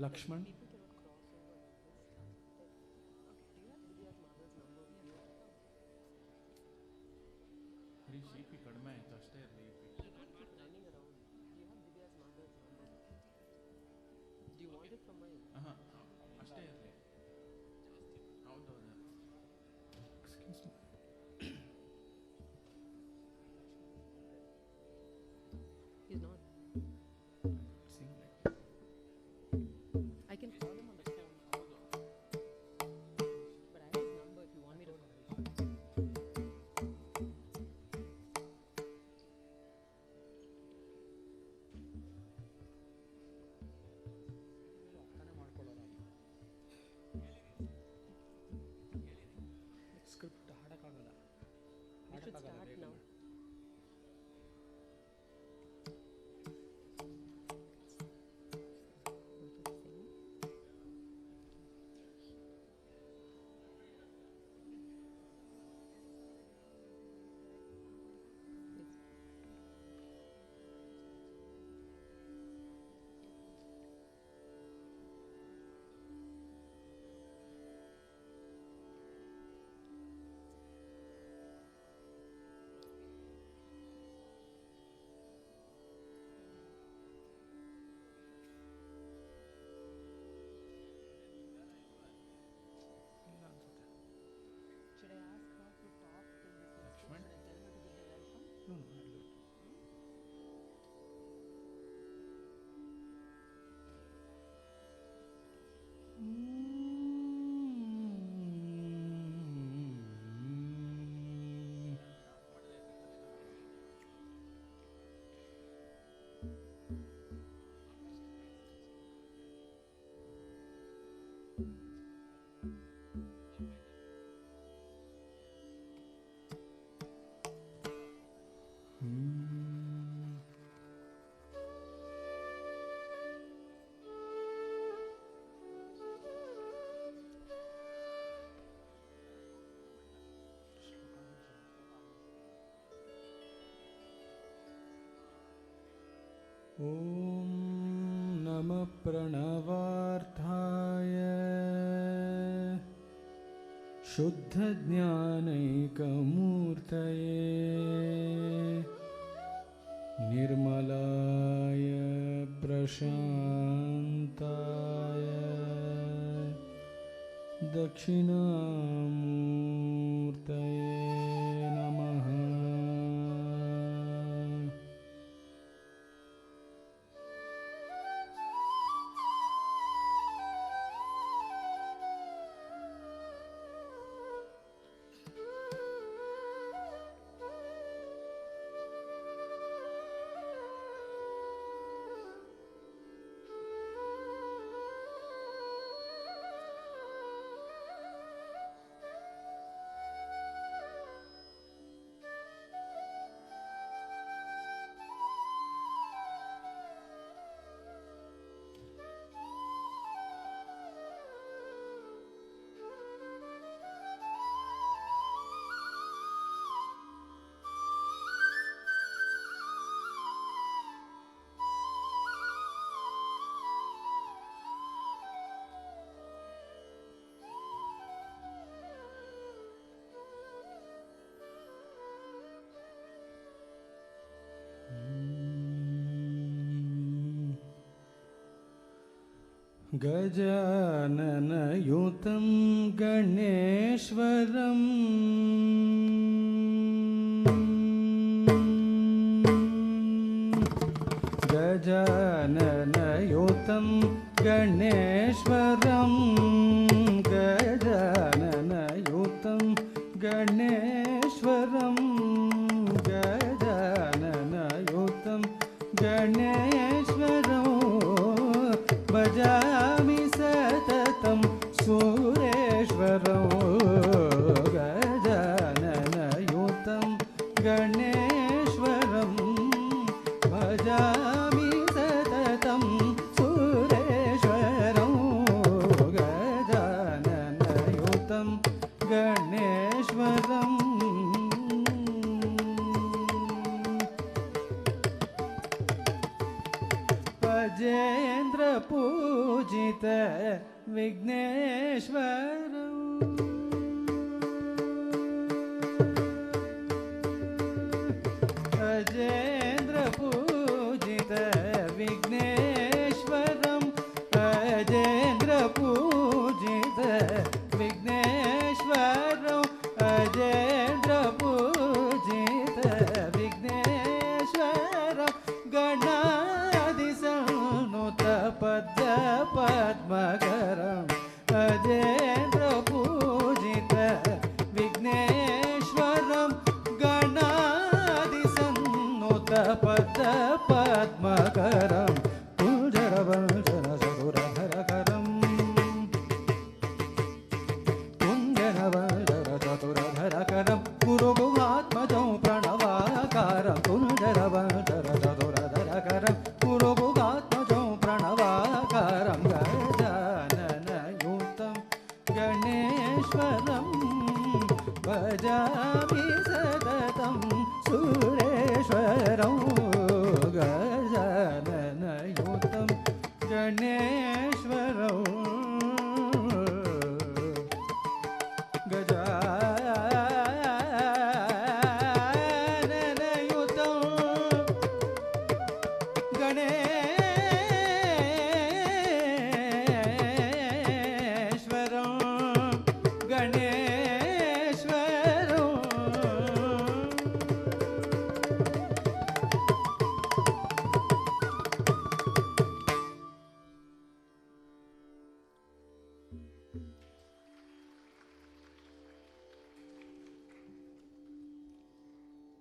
Lakshman CP ಕಡಿಮೆ ಆಯಿತು ಅಷ್ಟೇ ಇರಲಿ. ಅಷ್ಟೇ ಇರಲಿ. ಹೌದೌದು. He's not. I can call him on the phone. But I have his number if you want me to call him. Script ಹಾಡಕ್ಕಾಗಲ್ಲ. We should start now. Should I ask her to talk in this message? Should I tell her to give the welcome? No, I'll do it. ॐ नमः प्रणवार्थाय शुद्धज्ञानैकमूर्तये निर्मलाय प्रशान्ताय दक्षिणामूर्तये नमः। गजाननयुतं गणेश्वरं गजाननयुतं गणेश्वरं गजाननयुतं गणेश्वरं गजाननयुतं गणेश्वरं भजामि सततं सुरेश्वरं गजाननयुतं गणेश्वरं भजामि सततं सुरेश्वरं गजाननयुतं गणेश्वरं अजेन्द्र पूजित विघ्नेश्वरम् अजेन्द्र पूजित विघ्नेश्वरम् अजेन्द्र पूजित विघ्नेश्वरम् अजेन्द्र पूजित विघ्नेश्वरम् गणादिसंनुत पद्य पद्मकरम् अजेन्द्र पूजित विघ्नेश्वरम् गणादिसंनुत पद्य पद्मकरम् कुञ्जरवंशन चतुरधरकरम् कुञ्जरवंशन चतुरधरकरम् गुरुगुहात्मजं प्रणवाकारं कुञ्जरवंशन चतुरधरकरम् गुरुगुहात्मजं प्रणवाकारं गजाननयुतं गणेश्वरं भजामि सततं सुरेश्वरं गजाननयुतं गणेश्वरं गजाननयुतं गणेश्वरं गणेश्वरं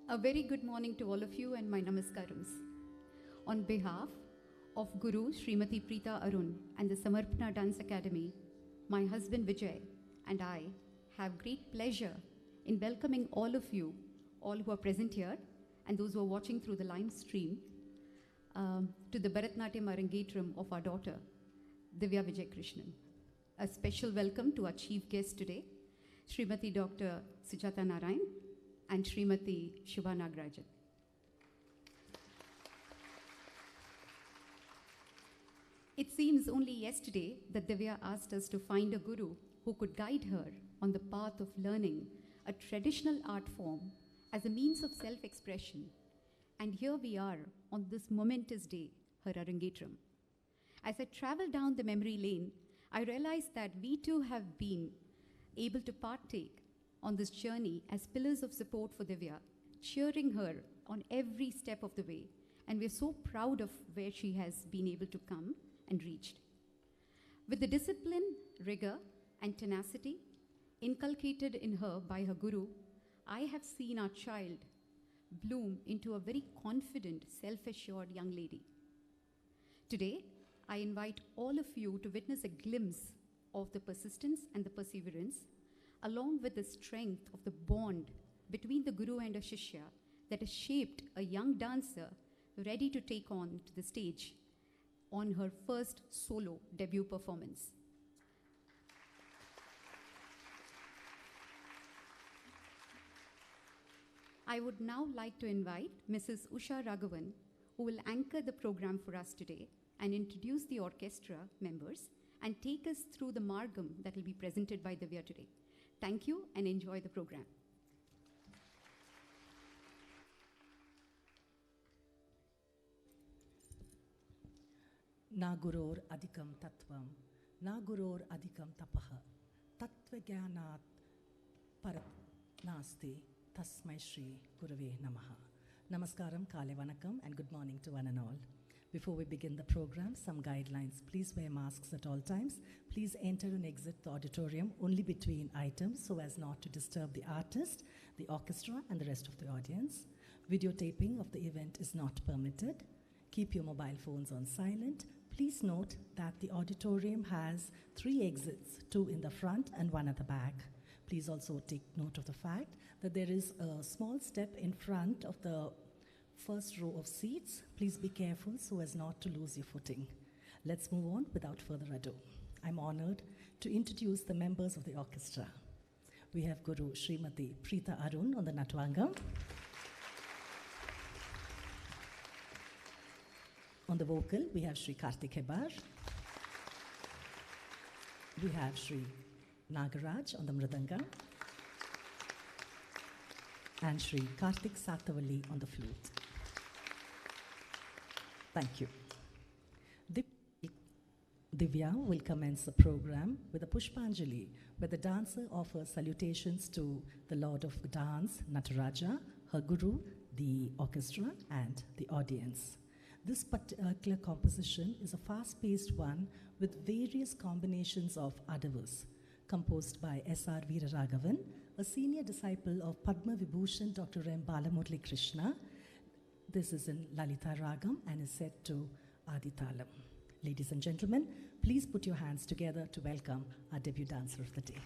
A very good morning to all of you and my namaskarams. On behalf of Guru Srimati Preeta Arun and the Samarpana Dance Academy, my husband Vijay and I have great pleasure in welcoming all of you, all who are present here and those who are watching through the live stream, to the Bharatanatyam Arangetram of our daughter, Divya Vijaykrishnan. A special welcome to our chief guests today, Srimati Dr. Sujata Narayan and Srimati Shubha Nagarajan. It seems only yesterday that Divya asked us to find a guru who could guide her on the path of learning a traditional art form as a means of self-expression. And here we are on this momentous day, her Arangetram. As I travel down the memory lane, I realized that we too have been able to partake on this journey as pillars of support for Divya, cheering her on every step of the way. And we're so proud of where she has been able to come and reached. With the discipline, rigor, and tenacity inculcated in her by her guru, I have seen our child bloom into a very confident, self-assured young lady. Today, I invite all of you to witness a glimpse of the persistence and the perseverance, along with the strength of the bond between the guru and a shishya that has shaped a young dancer ready to take on to the stage on her first solo debut performance. I would now like to invite Mrs. Usha Raghavan, who will anchor the program for us today and introduce the orchestra members and take us through the margam that will be presented by Divya today. Thank you and enjoy the program. Na guror adhikam tattvam, na guror adhikam tapaha, tattvagyanat parat nasti, tasmai shri gurave namaha. Namaskaram, kale vanakam, and good morning to one and all. Before we begin the program, some guidelines. Please wear masks at all times. Please enter and exit the auditorium only between items so as not to disturb the artist, the orchestra, and the rest of the audience. Videotaping of the event is not permitted. Keep your mobile phones on silent. Please note that the auditorium has 3 exits, 2 in the front and 1 at the back. Please also take note of the fact that there is a small step in front of the first row of seats. Please be careful so as not to lose your footing. Let's move on without further ado. I'm honored to introduce the members of the orchestra. We have Guru Srimati Preeta Arun on the Natvangam. On the vocal, we have Sri Karthik Hebar. We have Sri Nagaraj on the mridanga. And Sri Karthik Sathavalli on the flute. Thank you. Divya will commence the program with a Pushpanjali, where the dancer offers salutations to the Lord of Dance, Nataraja, her guru, the orchestra, and the audience. This particular composition is a fast-paced one with various combinations of adavas, composed by S.R. Veeraraghavan, a senior disciple of Padma Vibhushan Dr. M. Balamurali Krishna. This is in Lalita Ragam and is set to Adithalam. Ladies and gentlemen, please put your hands together to welcome our debut dancer of the day.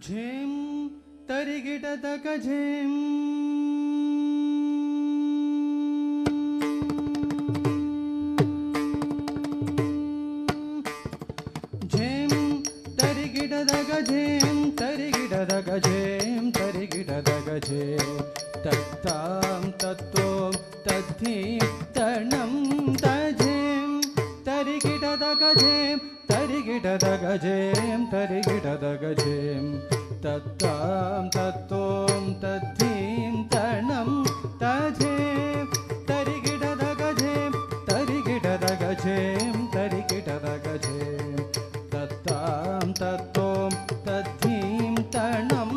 झेम तरिगिडदग झेम झेम तरिगिडदग झेम तरिगिडदग झेम तरिगिडदग झेम तत्ताम तत्तोम तद्धीम तणम तझेम तरिगिडदग झेम तरिगिडदग झेम तरिगिडदग झेम तत्ताम तत्तोम तद्धीम तणम तझेम तरिगिडदग झेम तरिगिडदग झेम तरिगिडदग झेम तत्ताम तत्तोम तद्धीम तणम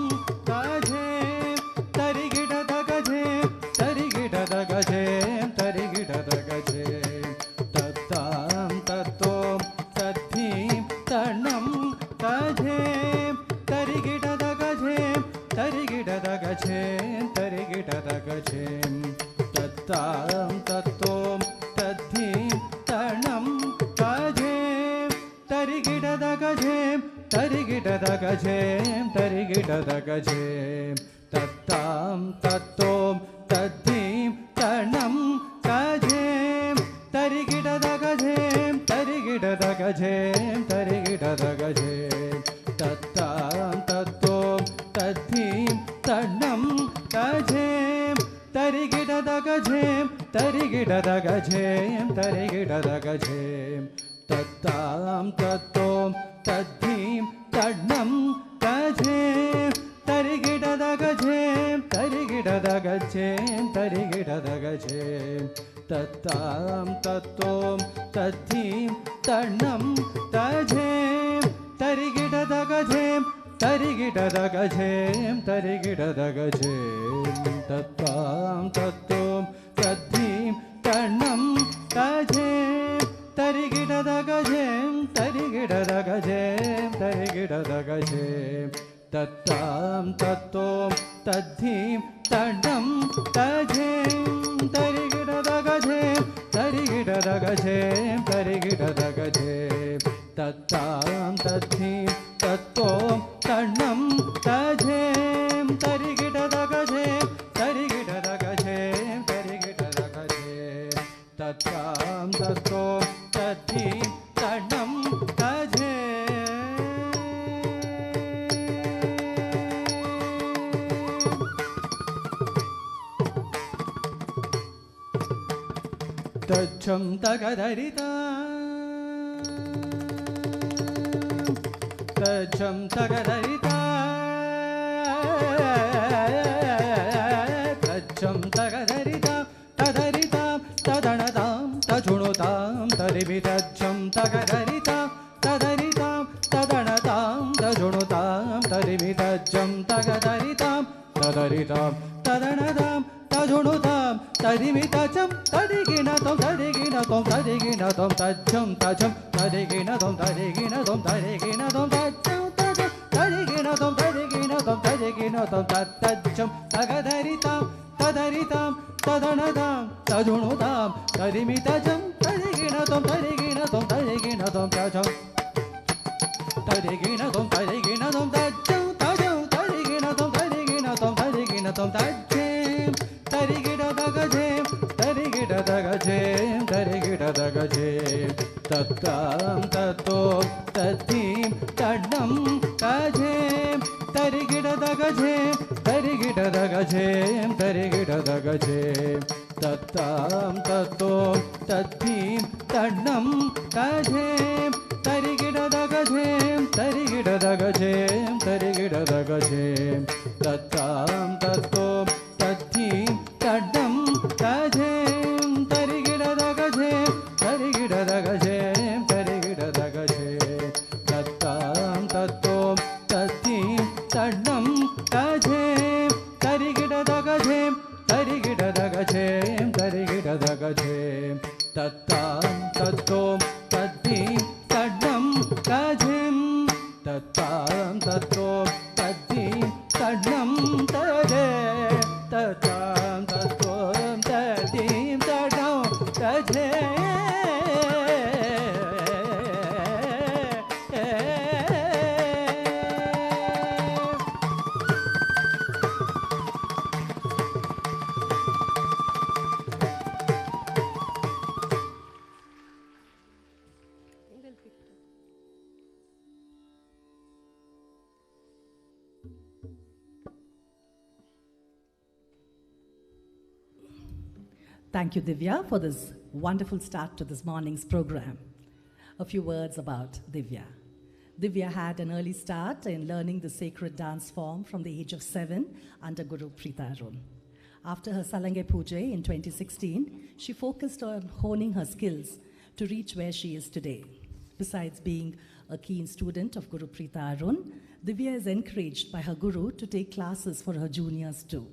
तझेम तरिगिडदग झेम तरिगिडदग झेम तरिगिडदग झेम तत्ताम तत्तोम तद्धीम तणम तझेम तरिगिडदग झेम तरिगिडदग झेम तरिगिडदग झेम तत्ताम तत्तोम तद्धीम तणम तझेम तरिगिडदग झेम तरिगिडदग झेम तरिगिडदग झेम तत्ताम तत्तोम तद्धीम तणम तझेम तरिगिडदग झेम तरिगिडदग झेम तरिगिडदग झेम तत्ताम तत्तोम तद्धीम तणम तझेम तरिगिडदग झेम तरिगिडदग झेम तरिगिडदग झेम तत्ताम तत्तोम तद्धीम तणम तझेम तरिगिडदग झेम तरिगिडदग झेम तरिगिडदग झेम तत्ताम तत्तोम तद्धीम तणम तझेम तरिगिडदग झेम तरिगिडदग झेम तरिगिडदग झेम तत्ताम तत्तोम तद्धीम तणम तझेम तरिगिडदग झेम तरिगिडदग झेम तरिगिडदग झेम तत्ताम तत्तोम तद्धीम तणम तझेम तरिगिडदग झेम तरिगिडदग झेम तरिगिडदग झेम तत्ताम तद्धीम तत्तोम तणम तझेम तरिगिडदग झेम तरिगिडदग झेम तरिगिडदग झेम तत्ताम तत्तोम तद्धीम तणम तझेम तच्छं तगदरिता तच्छं तगदरिता tagadaritam tadaritam tadanadam tajunutam tadimitajam tagadaritam tadaritam tadanadam tajunutam tadimitajam tagadaritam tadaritam tadanadam tajunutam tadimitajam tadiginatam tadiginatam tadiginatam tajam tajam tadiginatam tadiginatam tadiginatam tajam tajam tadiginatam tadiginatam tadiginatam tajam tagadaritam tadaritam tadanadam tajunutam tadimitajam tadiginatam tadiginatam tadiginatam tajam tadiginatam tadiginatam tajam tajam tadiginatam tadiginatam tadiginatam tajam tarigidadagajem tarigidadagajem tarigidadagajem tattam tattom tatim tadam tajem tarigidadagajem tarigidadagajem tarigidadagajem tattam tattom tatim tadam tajem tarigidadagajem tarigidadagajem tarigidadagajem tattam tattom tatim tadam tajem tarigidadagajem tarigidadagajem tarigidadagajem tattam tattom tatim tadam tajem tarigidadagajem tarigidadagajem tarigidadagajem tattam tattom tatim tadam tajem tattam tattom tatim tadam tajem tattam tattom tatim tadam tajem. Thank you, Divya, for this wonderful start to this morning's program. A few words about Divya. Divya had an early start in learning the sacred dance form from the age of 7 under Guru Preeta Arun. After her Salange Puja in 2016, she focused on honing her skills to reach where she is today. Besides being a keen student of Guru Preeta Arun, Divya is encouraged by her guru to take classes for her juniors too.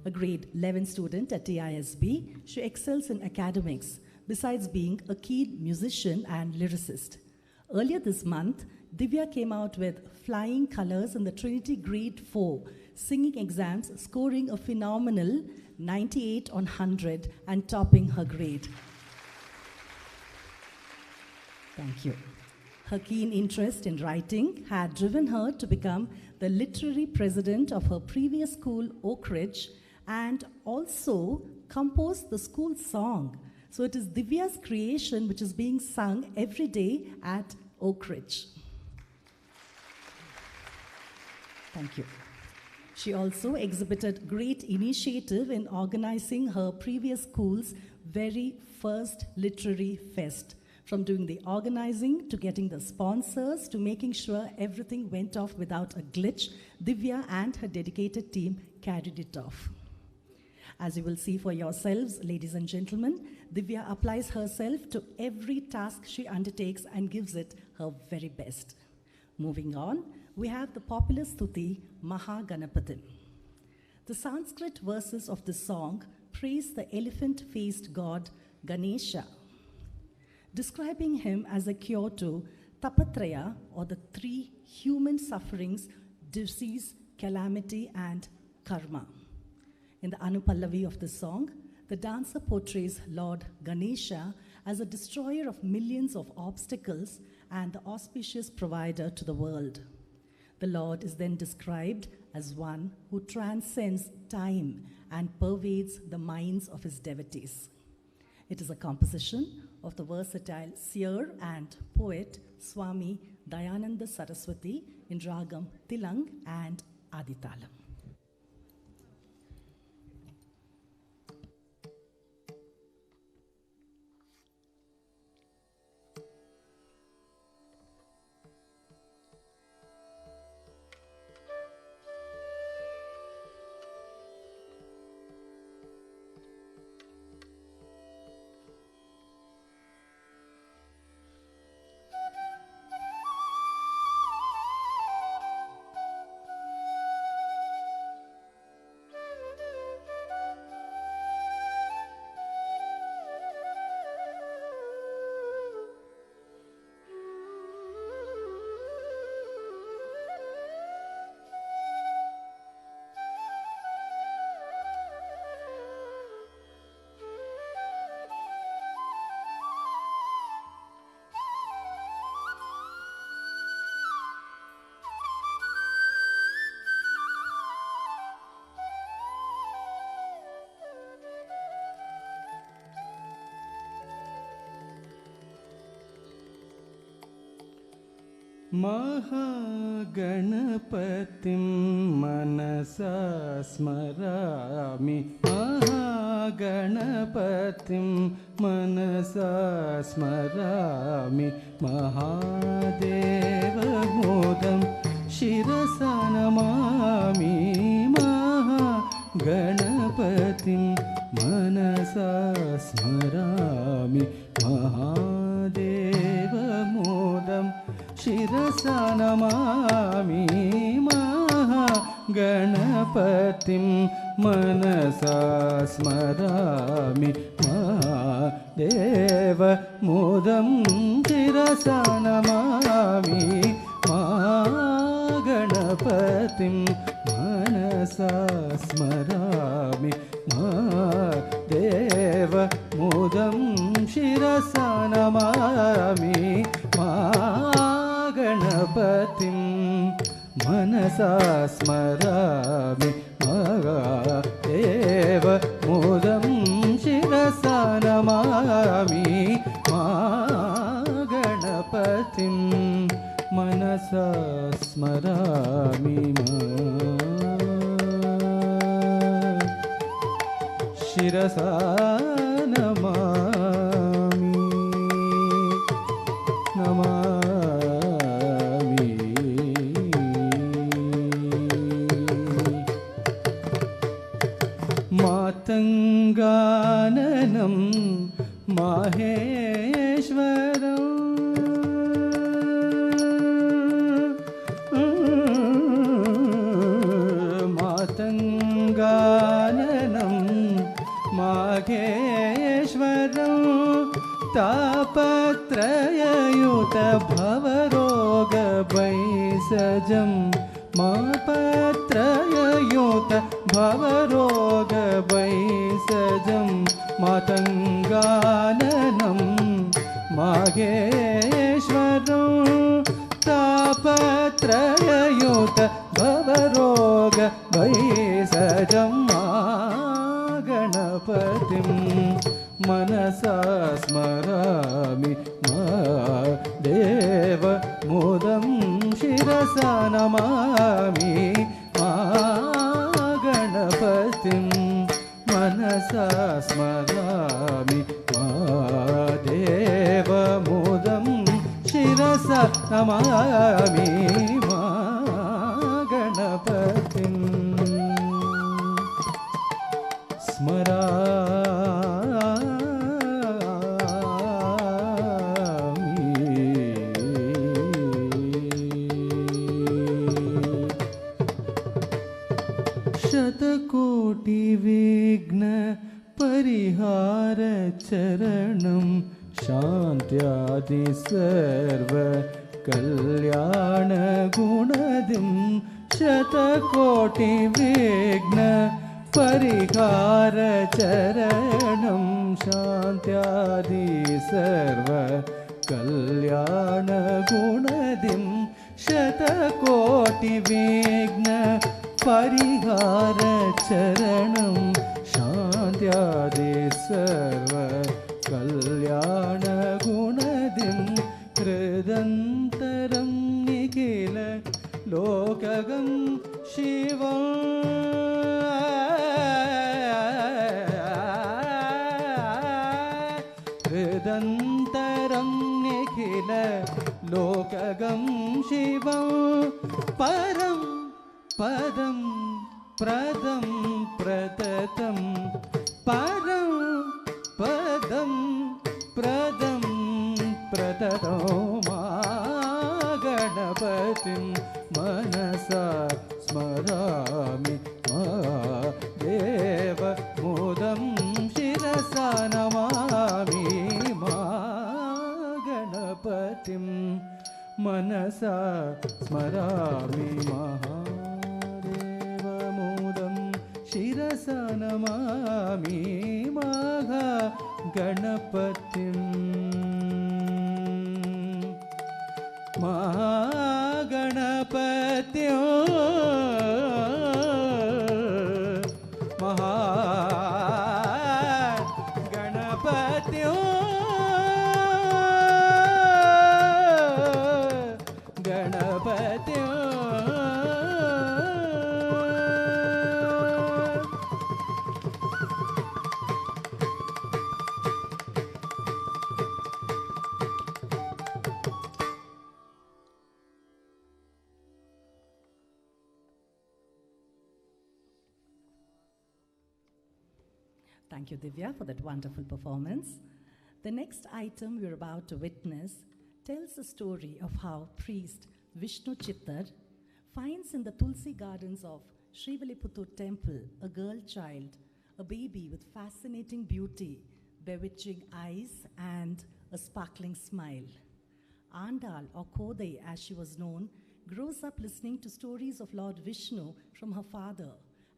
A grade 11 student at TISB, she excels in academics, besides being a keen musician and lyricist. Earlier this month, Divya came out with flying colors in the Trinity Grade 4 singing exams, scoring a phenomenal 98 on 100 and topping her grade. Thank you. Her keen interest in writing had driven her to become the literary president of her previous school, Oak Ridge, and also composed the school song. So it is Divya's creation which is being sung every day at Oak Ridge. Thank you. She also exhibited great initiative in organizing her previous school's very first literary fest. From doing the organizing to getting the sponsors to making sure everything went off without a glitch, Divya and her dedicated team carried it off. As you will see for yourselves, ladies and gentlemen, Divya applies herself to every task she undertakes and gives it her very best. Moving on, we have the popular Suti, Maha Ganapathi. The Sanskrit verses of the song praise the elephant-faced god Ganesha, describing him as a cure to tapatraya, or the three human sufferings, disease, calamity, and karma. In the Anupallavi of the song, the dancer portrays Lord Ganesha as a destroyer of millions of obstacles and the auspicious provider to the world. The Lord is then described as one who transcends time and pervades the minds of his devotees. It is a composition of the versatile seer and poet Swami Dayananda Saraswati in Ragam Tilang and Aditalam. महागणपतिं मनसा स्मरामि महागणपतिं मनसा स्मरामि महादेवमोदं शिरसा नमामि महागणपतिं मनसा स्मरामि महादेवमोदं शिरसा नमामि महागणपतिं मनसा स्मरामि महादेवमोदं शिरसा नमामि महागणपतिं मनसा स्मरामि महादेवमोदं शिरसा नमामि महागणपतिं मनसा स्मरामि महादेवमोदं शिरसा नमामि महागणपतिं मनसा स्मरामि शिरसा नमामि नमामि मातङ्गाननं माहेश्वरम् मातङ्गाननं माहेश्वरं तापत्रययुत भवरोगभैषजं मापत्रययुत भवरोगभैषजं मातङ्गाननं माहेश्वरं तापत्रययुत भवरोगभैषजं गणपतिं मनसा स्मरामि महादेवमोदं शिरसा नमामि महागणपतिं मनसा स्मरामि महादेवमोदं शिरसा नमामि महागणपतिं शतकोटिविघ्न परिहारचरणं शान्त्यादि सर्व कल्याणगुणदिं शतकोटिविघ्न परिहारचरणं शान्त्यादि सर्व कल्याणगुणदिं शतकोटिविघ्न परिहारचरणं शान्त्यादि सर्व कल्याणगुणदिं हृदन्तरं निखिल लोकगं शिवं हृदन्तरं निखिल लोकगं शिवं परं पदं प्रदं प्रततं परं पदं प्रदं प्रततो गणपतिं मनसा स्मरामि महादेवमोदं शिरसा नमामि महागणपतिं मनसा स्मरामि महादेवमोदं शिरसा Namami महागणपतिं महागणपत्यो महागणपत्यो Thank you, Divya, for that wonderful performance. The next item we're about to witness tells the story of how priest Vishnu Chittar finds in the Tulsi gardens of Sriviliputtur temple a girl child, a baby with fascinating beauty, bewitching eyes, and a sparkling smile. Andal, or Kodai as she was known, grows up listening to stories of Lord Vishnu from her father,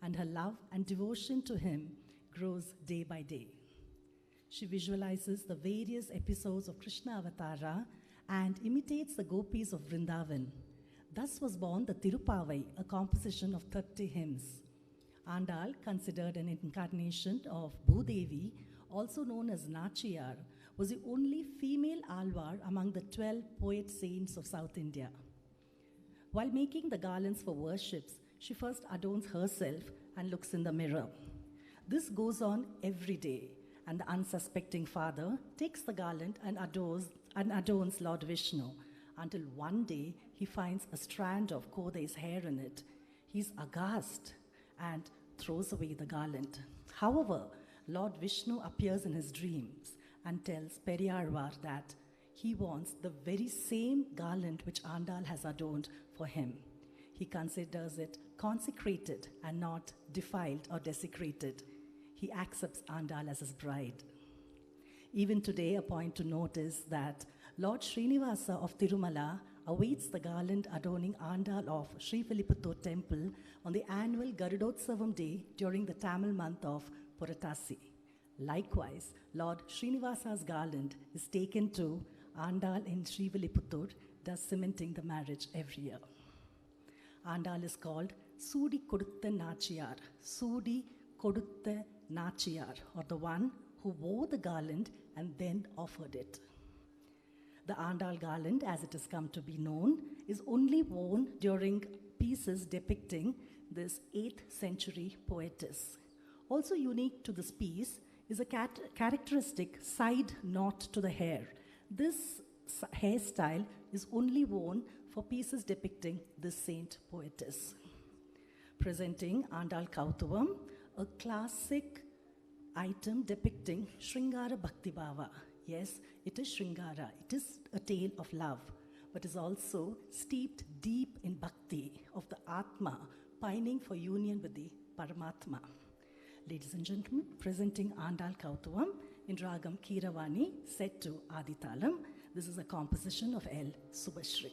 and her love and devotion to him grows day by day. She visualizes the various episodes of Krishna Avatara and imitates the gopis of Vrindavan. Thus was born the Tirupavai, a composition of 30 hymns. Andal, considered an incarnation of Bhudevi, also known as Nachiyar, was the only female Alvar among the 12 poet saints of South India. While making the garlands for worships, she first adorns herself and looks in the mirror. This goes on every day, and the unsuspecting father takes the garland and adorns Lord Vishnu, until one day he finds a strand of Kodai's hair in it. He's aghast and throws away the garland. However, Lord Vishnu appears in his dreams and tells Periyarvar that he wants the very same garland which Andal has adorned for him. He considers it consecrated and not defiled or desecrated. He accepts Andal as his bride. Even today, a point to note is that Lord Srinivasa of Tirumala awaits the garland adorning Andal of Sriviliputtur temple on the annual Garudotsavam day during the Tamil month of Puratasi. Likewise, Lord Srinivasa's garland is taken to Andal in Sriviliputtur, thus cementing the marriage every year. Andal is called Sudi Kodutha Nachiyar, Sudi Kodutha Nachiyar, or the one who wore the garland and then offered it. The Andal garland, as it has come to be known, is only worn during pieces depicting this 8th century poetess. Also unique to this piece is a characteristic side knot to the hair. This hairstyle is only worn for pieces depicting this saint poetess. Presenting Andal Kautuvam, a classic item depicting Shringara Bhakti Bhava. Yes, it is Shringara, it is a tale of love, but is also steeped deep in bhakti of the Atma, pining for union with the Paramatma. Ladies and gentlemen, presenting Andal Kautuvam in Ragam Kiravani, set to Aditalam. This is a composition of L. Subhashri.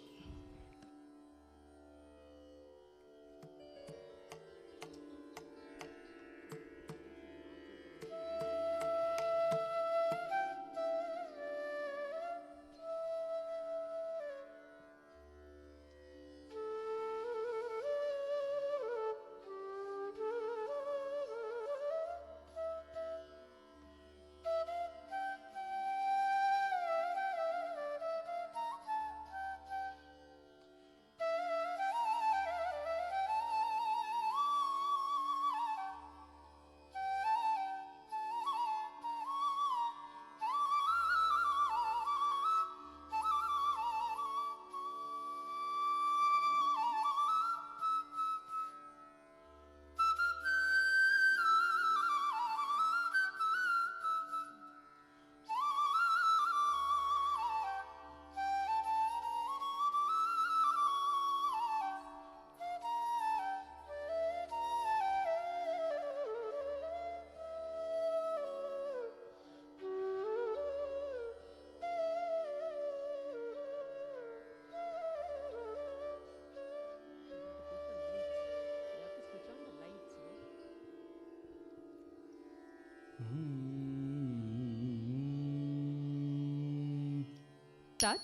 Tat,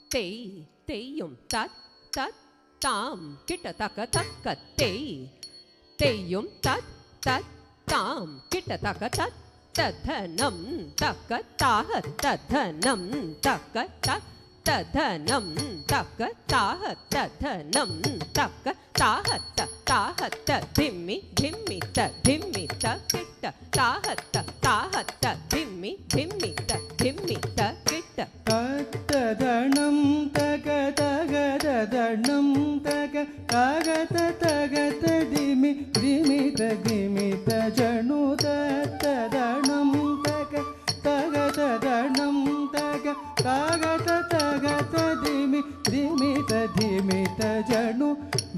te, teyum, tat, tam, kita taka taka, teyum, tat, tam, kita taka tathanam, taka, taha, tathanam, taka, ததனம் தக்க தாஹத்த தனம் தக்க தாஹத்த தாஹத்த திம்மி திம்மி திம்மி கிட்ட தாஹத்த தாஹத்த திம்மி திம்மி கிட்ட ததனம் தக தகதனம் தக தகத தகத திமி திமித ஜனு ததனம் தக தகதனம் தக தகத தகத திமித ஜனு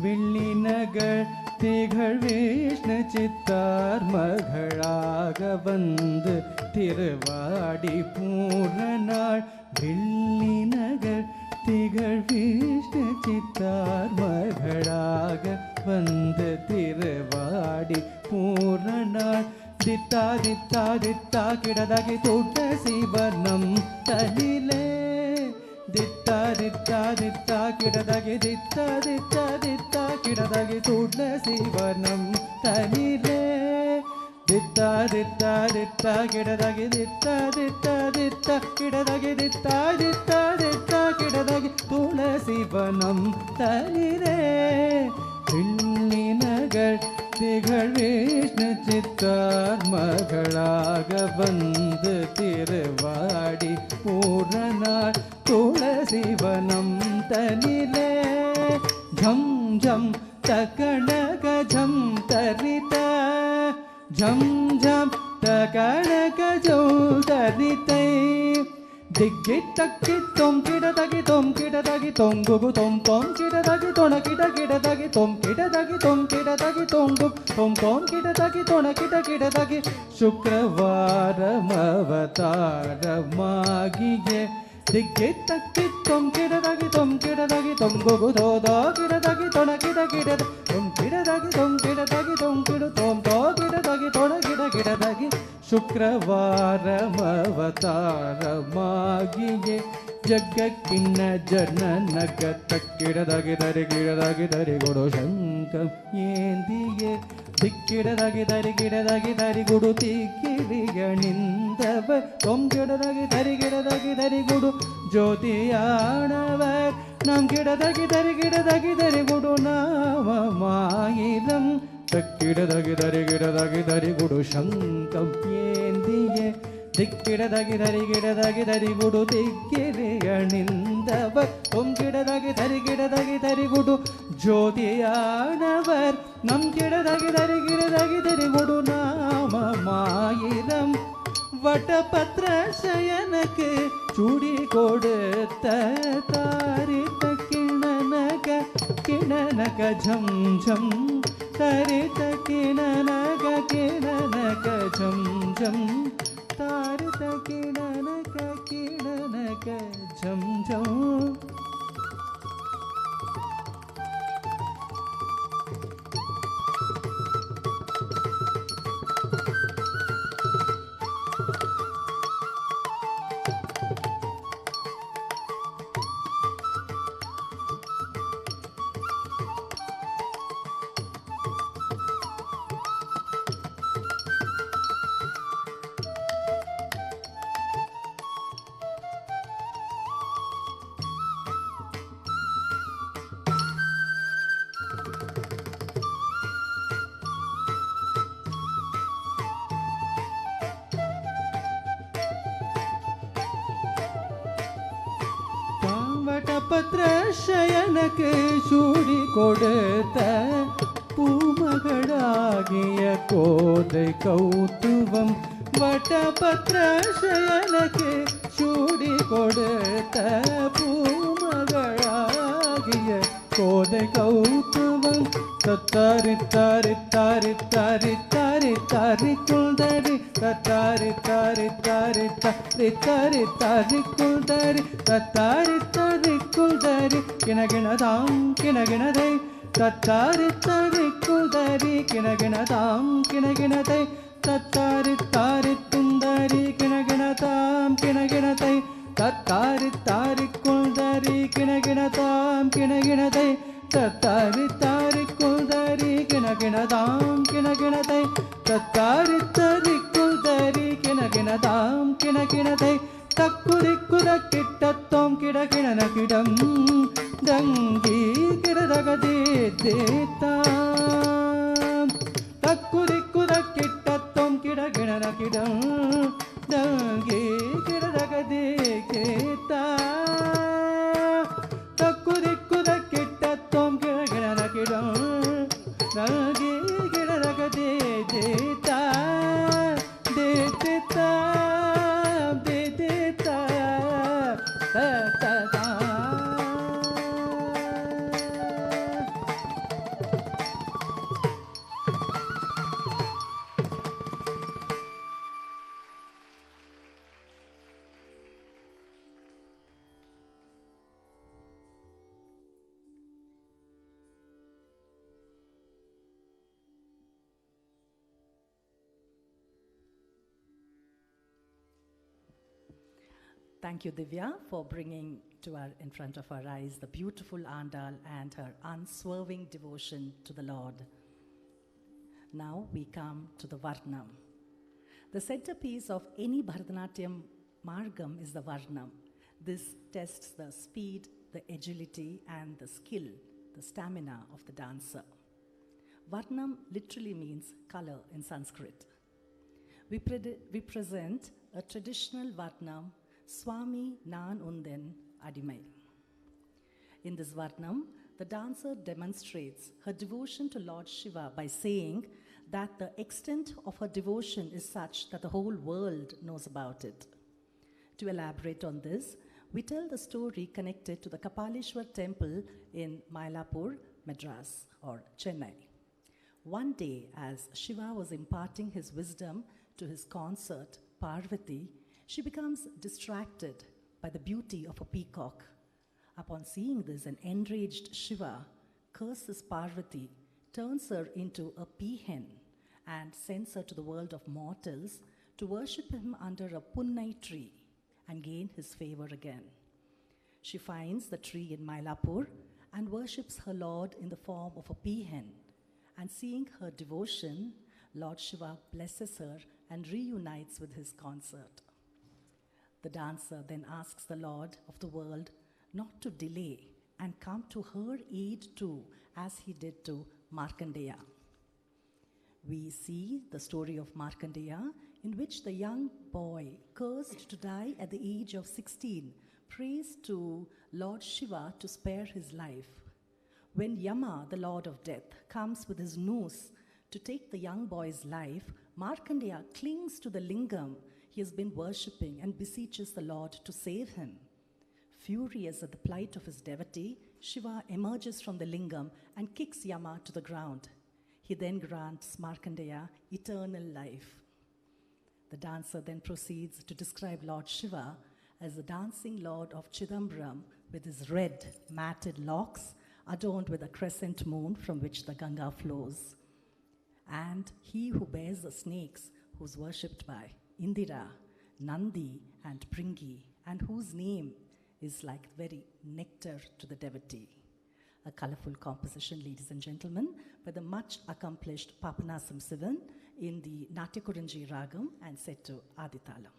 வில்லிநகர் திகழ் விஷ்ணு சித்தார் மகளாக வந்து திருவாடி பூர்ண நாள் வில்லிநகர் திகழ் விஷ்ணு சித்தார் மகளாக வந்து திருவாடி பூர்ண நாள் தித்தா தித்தா தித்தா கிடதகி தொட்ட சிவனம் தனிலே தித்தா தித்தா தித்தா கிடதகி தித்தா தித்தா தித்தா கிடதகி தொட்ட சிவனம் தனிலே தித்தா தித்தா தித்தா கிடதகி தித்தா தித்தா தித்தா கிடதகி தித்தா தித்தா தித்தா கிடதகி துளசிவனம் தனிலே வில்லிநகர் திகழ் விஷ்ணு சித்தார் மகளாக வந்து திருவாடி பூர்ண நாள் துளசிவனம் தனிலே ஜம் ஜம் தகணக ஜம் தரித ஜம் ஜம் தகணக ஜம் தரிதை திக்கிட்டக்கி தொம் கிடதகி தொங்குகு தொம் தொம் கிடதகி தொண கிடதகி தொம் கிடதகி தொங்கு தொம் கிடதகி தொண கிடதகி சுக்ரவாரமவதாரமாகிய திக்கிட்டக்கி தொம் கிடதகி தொங்குகு தோதோ கிடதகி தொண தொம் கிடதகி தொங்கிடு தொம் தோ கிடதகி தொண கிடதகி ಶುಕ್ರವಾರಮವತಾರಮಾಗಿಯೇ ಜಗ್ಗಕ್ಕಿನ್ನ ಜನನಗ ತಕ್ಕಿಡದಗಿ ದರಿ ಗುಡು ಶಂಕಂ ಏಂದಿಯೇ ದಿಕ್ಕಿಡದಗಿ ದರಿ ಗುಡು ತಿಕ್ಕಿರಿಯಣಿಂದವ ತೊಂಗಿಡದಗಿ ದರಿ ಗುಡು ಜ್ಯೋತಿಯಾಣವರ್ ನಮ್ ಗಿಡದಗಿ ದರಿ ಗುಡು ನಾಮ ಮಾಯಿಲಂ தக்கிடதகி தரி குடு சங்கம் ஏந்தியே திக்கிடதகி தரி குடு திக்கிரி அணிந்தவர் தொங்கிடதகி தரி குடு ஜோதியானவர் நம் கிடதகி தரி குடு நாமமாயிரம் வட்டபத்ர சயனக்கு சூடி கொடுத்த தாரித்த கிணனக ஜம் ஜம் தரித கிணனக ஜம் ஜம் தாரித கிணனக ஜம் ஜம் பத்ரசயனக்கு சூடி கொடுத்த பூமகளாகிய கோதை கௌத்துவம் வட்டபத்ரசயனக்கு சூடி கொடுத்த பூமகளாகிய கோதை கௌத்துவம் தத்தாரி தாரி தாரி தாரி தாரி தாரி குந்தரி தத்தாரி தாரி தாரி தாரி தாரி தாரி குந்தரி தத்தாரி தாரி குந்தரி கிணகிணதாம் கிணகிணதை தத்தாரி தாரி குந்தரி கிணகிணதாம் கிணகிணதை தத்தாரி தாரி குந்தரி கிணகிணதாம் கிணகிணதை தத்தாரி தாரி குந்தரி கிணகிணதாம் கிணகிணதை தத்தாரி தாரி குந்தரி கிணகிணதாம் கிணகிணதை தத்தாரி தாரி குந்தரி கிணகிணதாம் கிணகிணதை തക്കുതിക്കുതക്കിട്ടത്തോം കിടകിടനകിടം ദങ്കി കിടതകതേത്താം തക്കുതിക്കുതക്കിട്ടത്തോം കിടകിടനകിടം ദങ്കി കിടതകതേത്താം തക്കുതിക്കുതക്കിട്ടത്തോം കിടകിടനകിടം ദങ്കി കിടതകതേത്താം ദേത്താം ദേത്താം തതതാ. Thank you, Divya, for bringing in front of our eyes the beautiful Andal and her unswerving devotion to the Lord. Now we come to the Varnam. The centerpiece of any Bharatanatyam Margam is the Varnam. This tests the speed, the agility, and the skill, the stamina of the dancer. Varnam literally means color in Sanskrit. We present a traditional Varnam, Swami Nan Unden Adimai. In this Varnam, the dancer demonstrates her devotion to Lord Shiva by saying that the extent of her devotion is such that the whole world knows about it. To elaborate on this, we tell the story connected to the Kapaleshwar temple in Mylapore, Madras or Chennai. One day, as Shiva was imparting his wisdom to his consort, Parvati, she becomes distracted by the beauty of a peacock. Upon seeing this, an enraged Shiva curses Parvati, turns her into a peahen, and sends her to the world of mortals to worship him under a punnai tree and gain his favor again. She finds the tree in Mylapore and worships her Lord in the form of a peahen. And seeing her devotion, Lord Shiva blesses her and reunites with his consort. The dancer then asks the Lord of the world not to delay and come to her aid too, as he did to Markandeya. We see the story of Markandeya, in which the young boy, cursed to die at the age of 16, prays to Lord Shiva to spare his life. When Yama, the lord of death, comes with his noose to take the young boy's life, Markandeya clings to the lingam he has been worshipping and beseeches the Lord to save him. Furious at the plight of his devotee, Shiva emerges from the lingam and kicks Yama to the ground. He then grants Markandeya eternal life. The dancer then proceeds to describe Lord Shiva as the dancing Lord of Chidambaram with his red, matted locks adorned with a crescent moon from which the Ganga flows. And he who bears the snakes, who's worshipped by Indira, Nandi, and Pringi, and whose name is like very nectar to the devotee. A colorful composition, ladies and gentlemen, by the much accomplished Papanasam Sivan in the Natyakuranji Ragam and set to Aditalam.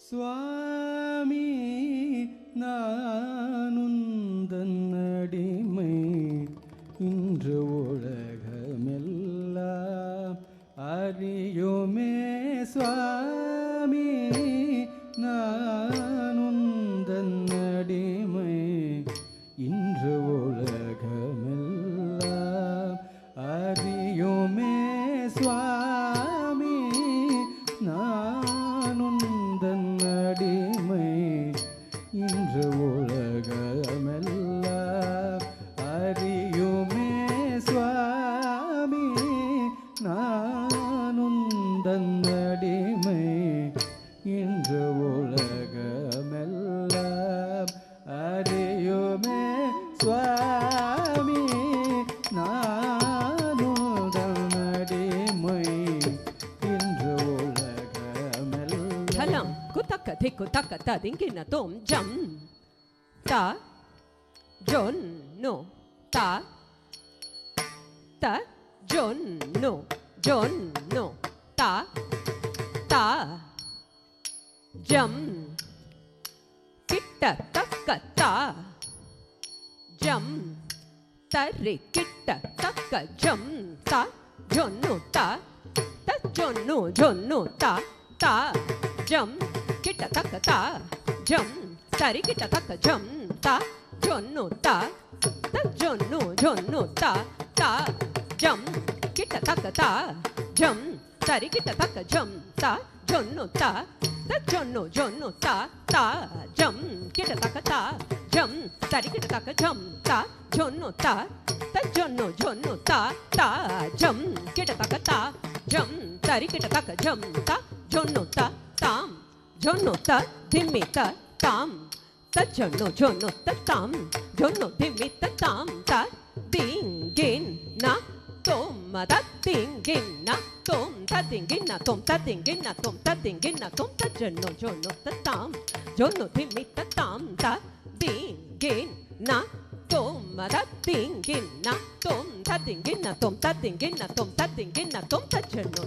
சுவாமி நானுந்தன் அடிமை இன்று உலகமெல்லாம் அறியுமே சுவாமி நானுந்தன் அடிமை இன்று உலகமெல்லாம் அறியுமே சுவாமி நானுந்தன் அடிமை இன்று உலகமெல்லாம் அறியுமே சுவாமி நானுந்தன் அடிமை இன்று உலகமெல்லாம் அறியுமே சுவாமி நானுந்தன் அடிமை இன்று உலகமெல்லாம். Thalam kutaka thiku taka ta dingina tom jam ta jon no ta ta jon no ta ta jam kitta taka ta jam tari kitta taka jam ta jon no ta jon no ta ta jam kitta taka ta jam tari kitta taka jam ta jon no ta jon no ta ta jam kitta taka ta jam tari kitta taka jam ta jon no ta jon no ta ta jam kitta taka ta jam tari kitta taka jam ta jon no ta jon no ta ta jam kitta taka ta jam tari kitta taka jam ta jon no ta tam jon no ta dhimmi ta tam ta jon no ta tam jon no dhimmi ta tam ta dingin na tom ta dingin na tom ta dingin na tom ta dingin na tom ta dingin na tom ta jon no ta tam jon no dhimmi ta tam ta dingin na tom ta dingin na tom ta dingin na tom ta dingin na tom ta dingin na tom ta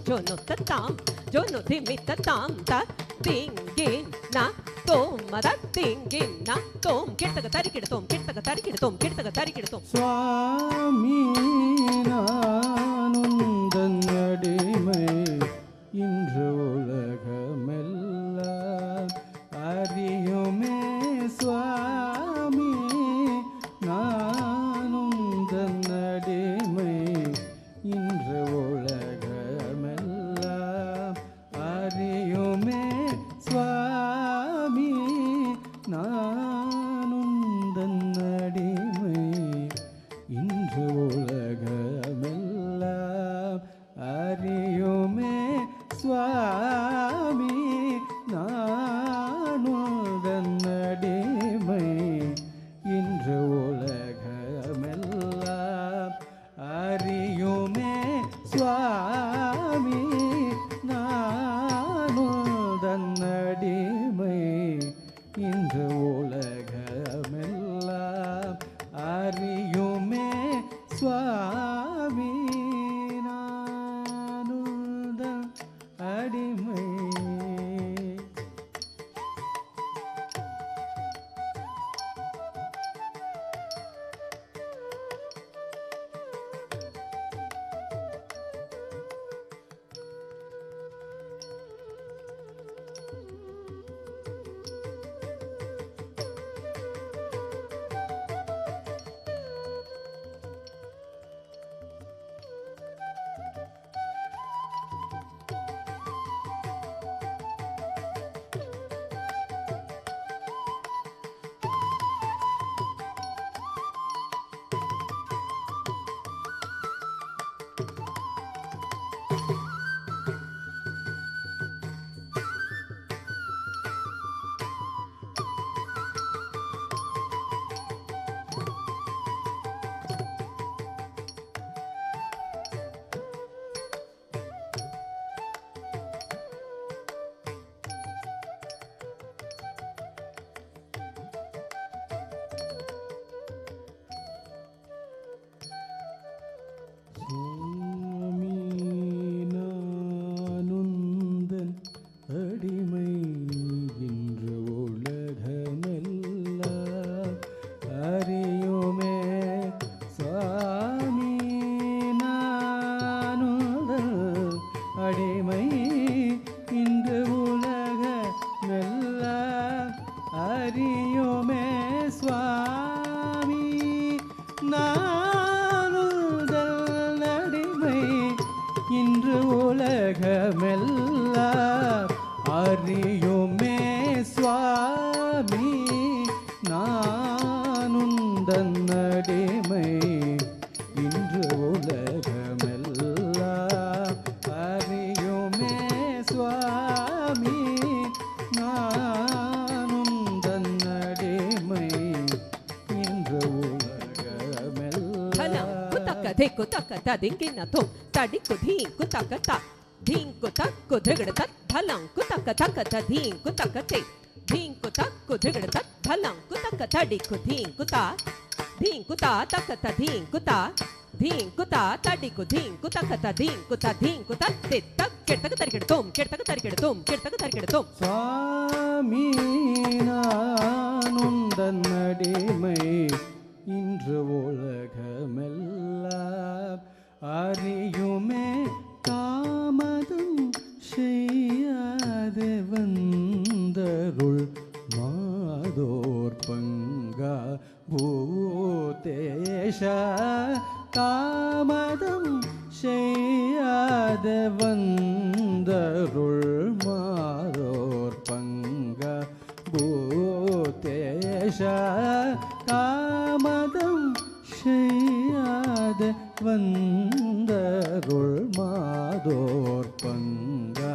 jon no ta tam jon no dhimmi ta tam ta dingin na tom ta dingin na tom kitta tari kitta tom kitta tari kitta tom kitta tari kitta tom. சுவாமி நானுந்தன் அடிமை இன்று உலகமெல்லாம் அறியுமே சுவாமி நானுந்தன் அடிமை இன்று உலகமெல்லாம் அறியுமே சுவாமி நானுந்தன் அடிமை இன்று உலகமெல்லாம் அறியுமே சுவாமி நானுந்தன் அடிமை இன்று உலகமெல்லாம் அறியுமே ಧಿಕ್ಕು ತಕ್ಕ ತದಿಂಕಿನ ತುಂ ತಡಿಕ್ಕು ಧೀಂಕು ತಕ್ಕ ತ ಧೀಂಕು ತಕ್ಕು ಧೃಗಡ ತತ್ ಧಲಂಕು ತಕ್ಕ ತಕ್ಕ ತ ಧೀಂಕು ತಕ್ಕ ತೆ ಧೀಂಕು ತಕ್ಕು ಧೃಗಡ ತತ್ ಧಲಂಕು ತಕ್ಕ ತಡಿಕ್ಕು ಧೀಂಕು ತ ಧೀಂಕು ತ ತಕ್ಕ ತ ಧೀಂಕು ತ ಧೀಂಕು ತ ತಡಿಕ್ಕು ಧೀಂಕು ತಕ್ಕ ತ ಧೀಂಕು ತ ಧೀಂಕು ತ ತಿತ್ತ ಕೆಡ್ತಕ ತರಿಕೆಡು ತುಂ ಕೆಡ್ತಕ ತರಿಕೆಡು ತುಂ ಕೆಡ್ತಕ ತರಿಕೆಡು ತುಂ சுவாமி நானுந்தன் அடிமை இன்று உலகமெல்லாம் அறியுமே தாமதம் செய்யாது வந்தருள் மாதோர் பங்கா பூதேஷா தாமதம் செய்யாது வந்தருள் மாதோர் பங்கா பூதேஷா தாமதம் செய்யாது வந்தருள் மாதோர் பங்கா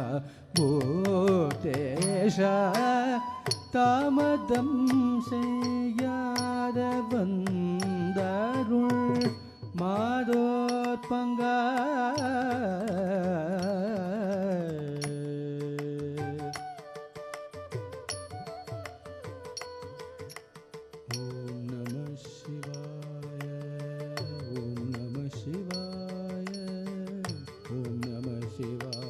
பூதேஷா தாமதம் செய்யாத வந்தருள் மாதோர் பங்கா ஓம் நம சிவாய ஓம் நம சிவாய ஓம் நம சிவாய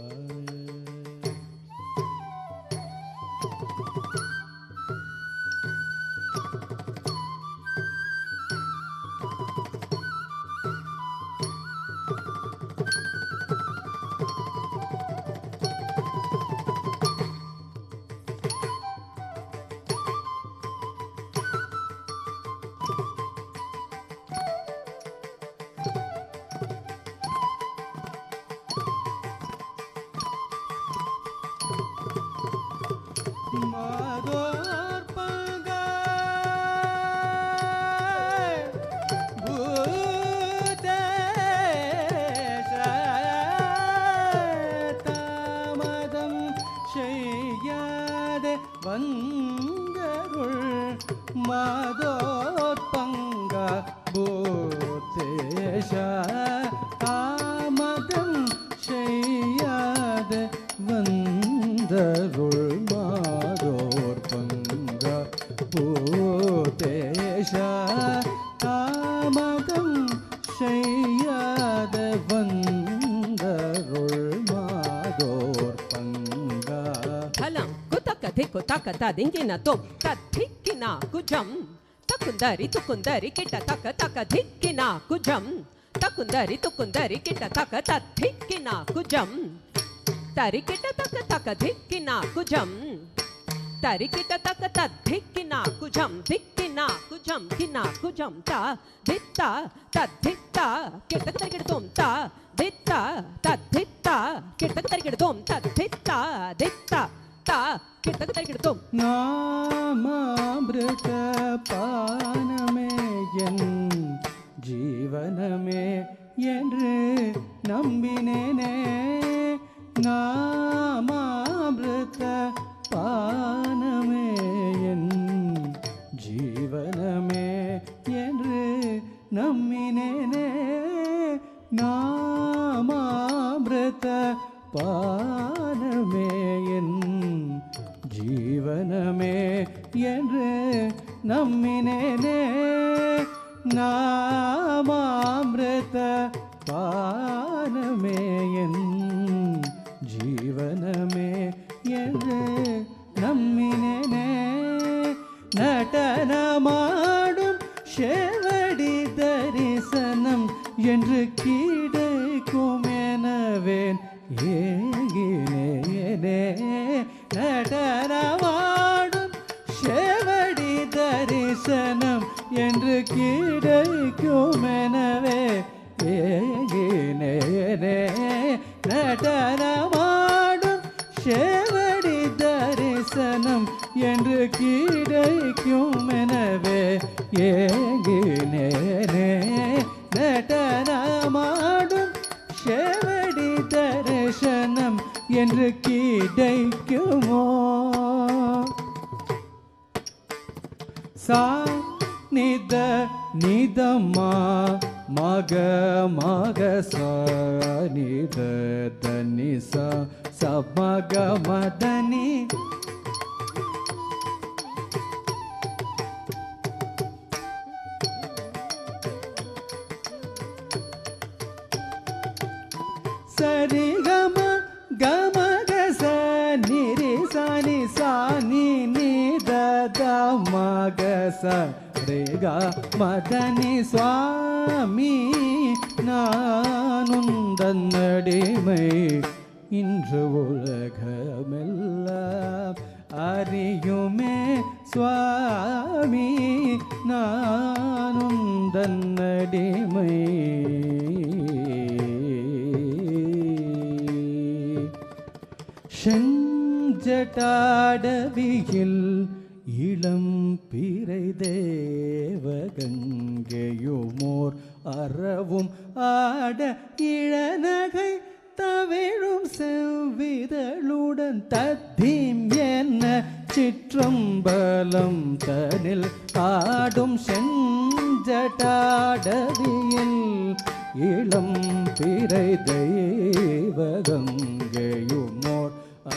மாதோர் பங்கா பூதேஷா தாமதம் செய்யாத வந்தருள் மாதோர் பங்கா பூதேஷா தாமதம் செய்யாத வந்தருள் மாதோர் பங்கா பூதேஷா தாமதம் செய்யாத வந்தருள் மாதோர் பங்கா ಧಲಂಕು ತಕ್ಕ ಧಿಕ್ಕು ತಕ್ಕ ತದಿಂಕಿನ ತುಂ ತದ್ಧಿಕ್ಕಿನ ಕುಜಂ ತಕುಂದರಿ ತುಕುಂದರಿ ಕಿಟ ತಕ್ಕ ತಕ್ಕ ಧಿಕ್ಕಿನ ಕುಜಂ ತಕುಂದರಿ ತುಕುಂದರಿ ಕಿಟ ತಕ್ಕ ತದ್ಧಿಕ್ಕಿನ ಕುಜಂ ತರಿಕಿಟ ತಕ್ಕ ತಕ್ಕ ಧಿಕ್ಕಿನ ಕುಜಂ ತರಿಕಿಟ ತಕ್ಕ ತದ್ಧಿಕ್ಕಿನ ಕುಜಂ ಧಿಕ್ಕಿನ ಕುಜಂ ಕಿನ ಕುಜಂ ತ ದಿತ್ತ ತದ್ಧಿತ್ತ ಕಿಟಕ ತರಿಕಿಡ ತುಂ ತ ದಿತ್ತ ತದ್ಧಿತ್ತ ಕಿಟಕ ತರಿಕಿಡ ತುಂ ತದ್ಧಿತ್ತ ದಿತ್ತ ತ ಕಿಟಕ ತರಿಕಿಡ ತುಂ நாமாமிருத பானமே என் ஜீவனமே என்று நம்பினேனே நாமாமிருத பானமே என் ஜீவனமே என்று நம்பினேனே நாமாமிருத பானமே என் ஜீவனமே என்று நம்பினேனே நாமாமிருத பானமே என் ஜீவனமே என்று நம்பினேனே நடனமாடும் சேவடி தரிசனம் என்று கிடைக்கும் எனவேன் ஏங்கினேனே நடனமாடும் சேவடி தரிசனம் என்று கிடைக்கும் எனவே ஏங்கினேனே நடனமாடும் சேவடி தரிசனம் என்று கிடைக்கும் எனவே ஏங்கினேனே நடனமாடும் சேவடி தரிசனம் என்று கிடைக்குமோ சா நித நிதமா மக மக சனி தனி சமக மதனி சரி கம கம கச நிரி சனி சானி நித மக ரேகா மதனி சுவாமி நானுந்தன்னடிமை இன்று உலகமெல்லாம் அறியுமே சுவாமி நானுந்தன்னடிமை செஞ்சடாடவியில் இளம் பிறை தேவகங்கையுமோர் அறவும் ஆட இளநகை தவிழும் செவ்விதழுடன் தத்தீம் என்ன சிற்றம்பலம் தனில் ஆடும் செஞ்சடாடவியில் இளம் பிறை தெய்வகங்கையுமோர்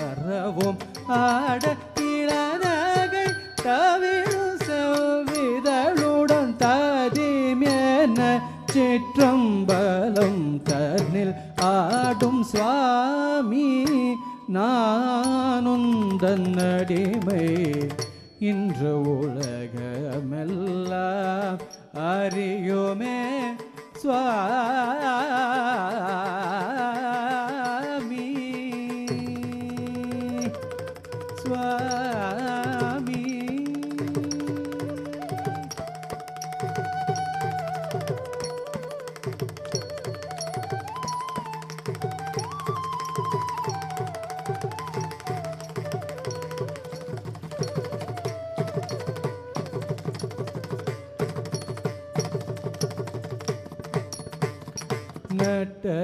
அறவும் ஆட இளநகை தவிழும் செவ்விதழுடன் ததீமென சிற்றம்பலம் தன்னில் ஆடும் சுவாமி நானுந்தன்னடிமை இன்று உலகமெல்லாம் அறியுமே சுவாமி சுவாமி.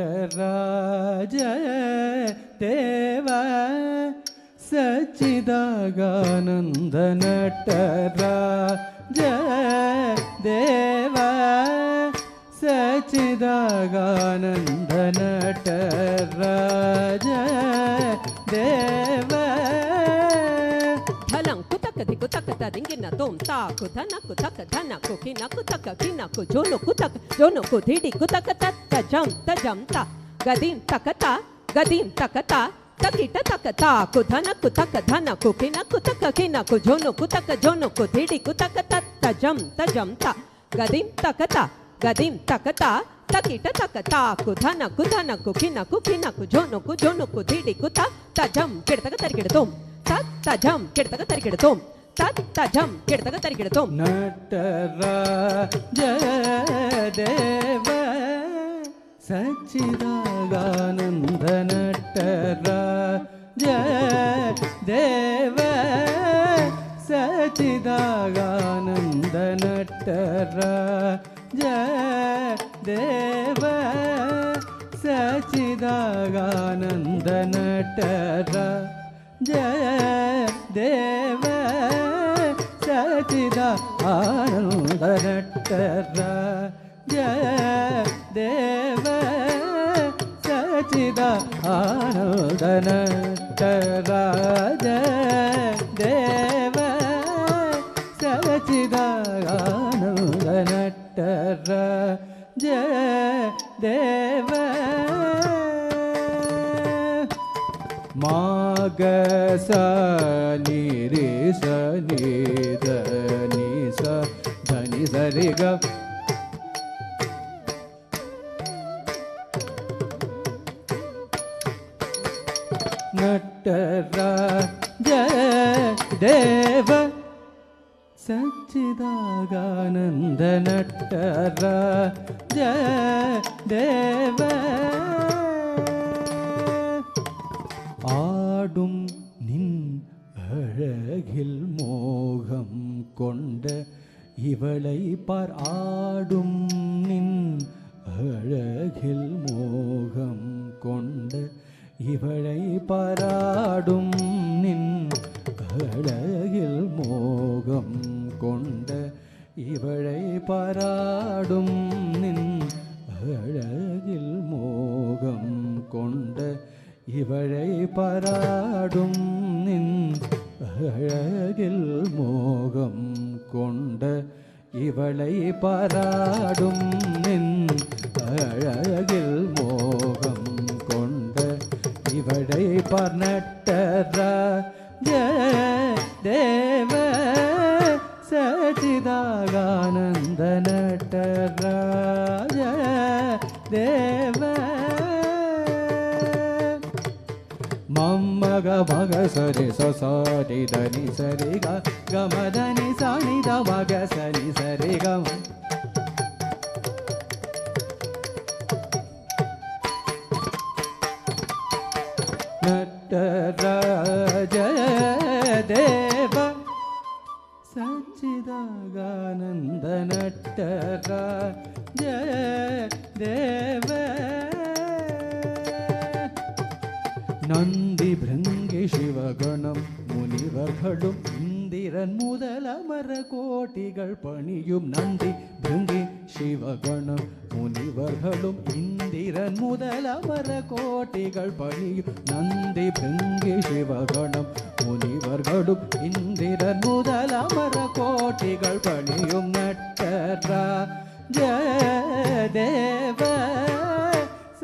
நட்டராஜ தேவ சச்சிதாகானந்த நட்டராஜ தேவ சச்சிதாகானந்த நட்டராஜ தேவ Halang kutaka di kutaka ta dingina tom ta kutana kutaka dana kukina kutaka kina kujono kutaka jono kutidi kutaka ta jam ta gadim takata takita takata kutana kutaka dana kukina kutaka kina kujono kutaka jono kutidi kutaka ta jam ta gadim takata takita takata kutana kukina kujono kutidi kuta ta jam kirtaka tarkidatom tajam kedtaga tarikidtom tajam kedtaga tarikidtom நட்டராஜ தேவ சச்சிதாகானந்த நட்டராஜ தேவ சச்சிதாகானந்த நட்டராஜ தேவ சச்சிதாகானந்த நட்டராஜ ஜய தேவ சச்சிதா ஆனந்த நட்டர ஜய தேவ சச்சிதா ஆனந்த நட்டர ஜய தேவ சச்சிதா ஆனந்த நட்டர ஜய தேவ மாக சனி ரே சனி தனி ச தனி சரி க நட்டராஜ தேவ சச்சிதாகானந்த நட்டராஜ தேவ ஆடும் நின் அழகில் மோகம் கொண்ட இவளை பார் ஆடும் நின் அழகில் மோகம் கொண்ட இவளை பாராடும் நின் அழகில் மோகம் கொண்ட இவளை பாராடும் நின் அழகில் மோகம் கொண்ட இவளை பாராடும் நின் அழகில் மோகம் கொண்ட இவளை பாராடும் நின் அழகில் மோகம் கொண்ட இவளை பார்நட்டராஜ தேவ சச்சிதாகானந்த நட்டராஜ தேவ மம்மக மக சரி சரி தனி சரி கமதனி சனித மக சரி சரி கம நட்டராஜ தேவ சச்சிதாகானந்த நட்டராஜ தேவ நந்தி பிருங்கி சிவகணம் முனிவர்களும் இந்திரன் முதலமர கோட்டிகள் பணியும் நந்தி பிருங்கி சிவகணம் முனிவர்களும் இந்திரன் முதலமர கோட்டிகள் பணியும் நந்தி பிருங்கி சிவகணம் முனிவர்களும் இந்திரன் முதலமர கோட்டிகள் பணியும் நட்டராஜ தேவ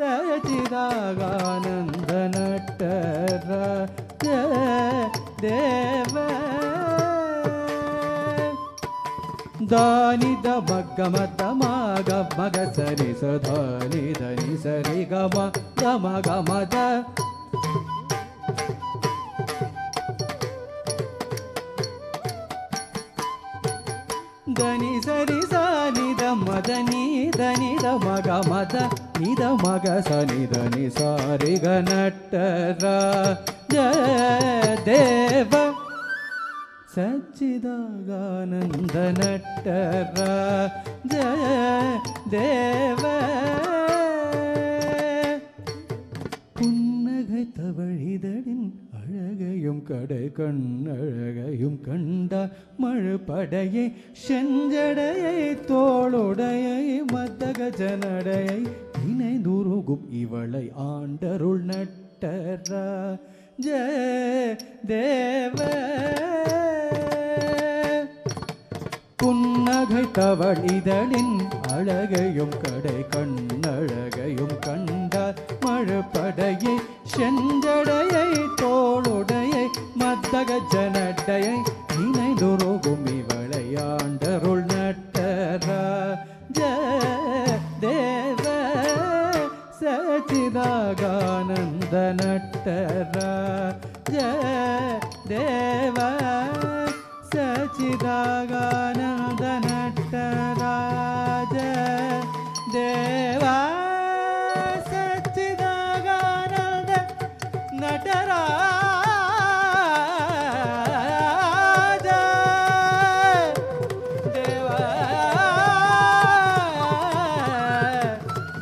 சச்சிதாகானந்த நட்டராஜ தேவ ದಾನಿ ದ ಮಗ್ಗ ಮದ ಮಗ ಮಗ ಸರಿ ಸದಾನಿ ಧನಿ ಸರಿ ಗಮ ಗಮ ಗಮದ ಧನಿ ಸರಿ ಸಾನಿ ದ ಮದ ನೀ ಧನಿ ದ ಮಗ ಮದ ನಿದ ಮಗ ಸನಿ ಧನಿ ಸಾರಿ ಗ ನಟ್ಟರಾಜ ದೇವ சச்சிதாகானந்த நட்டராஜ தேவ புன்னகை தவழிதழின் அழகையும் கடை கண்ணழகையும் கண்டார் மழுப்படையை செஞ்சடையை தோளுடையை மத்தக ஜனடையை இணைந்துருகும் இவளை ஆண்டருள் நட்டராஜ தேவ புன்னகை தவழிதழின் அழகையும் கடை கண்ணழகையும் கண்டார் மழுப்படையை செஞ்சடையை தோளுடையை மத்தக ஜனடையை இணைந்துருகும் இவளை ஆண்டருள் நட்டராஜ தேவ சச்சிதாகானந்த நட்டராஜ தேவ சச்சிதாகானந்த நட்டராஜ தேவ சச்சிதாகானந்த நட்டராஜ தேவ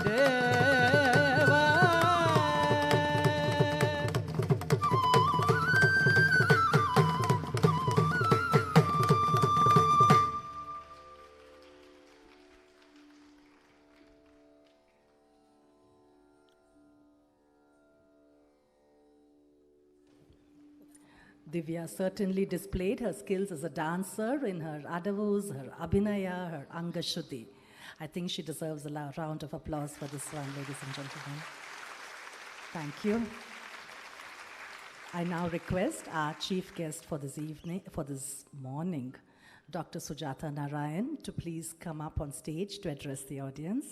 தேவ Divya certainly displayed her skills as a dancer in her adavus, her abhinaya, her angashuddhi. I think she deserves a round of applause for this one, ladies and gentlemen. Thank you. I now request our chief guest for this morning, Dr. Sujata Narayan, to please come up on stage to address the audience.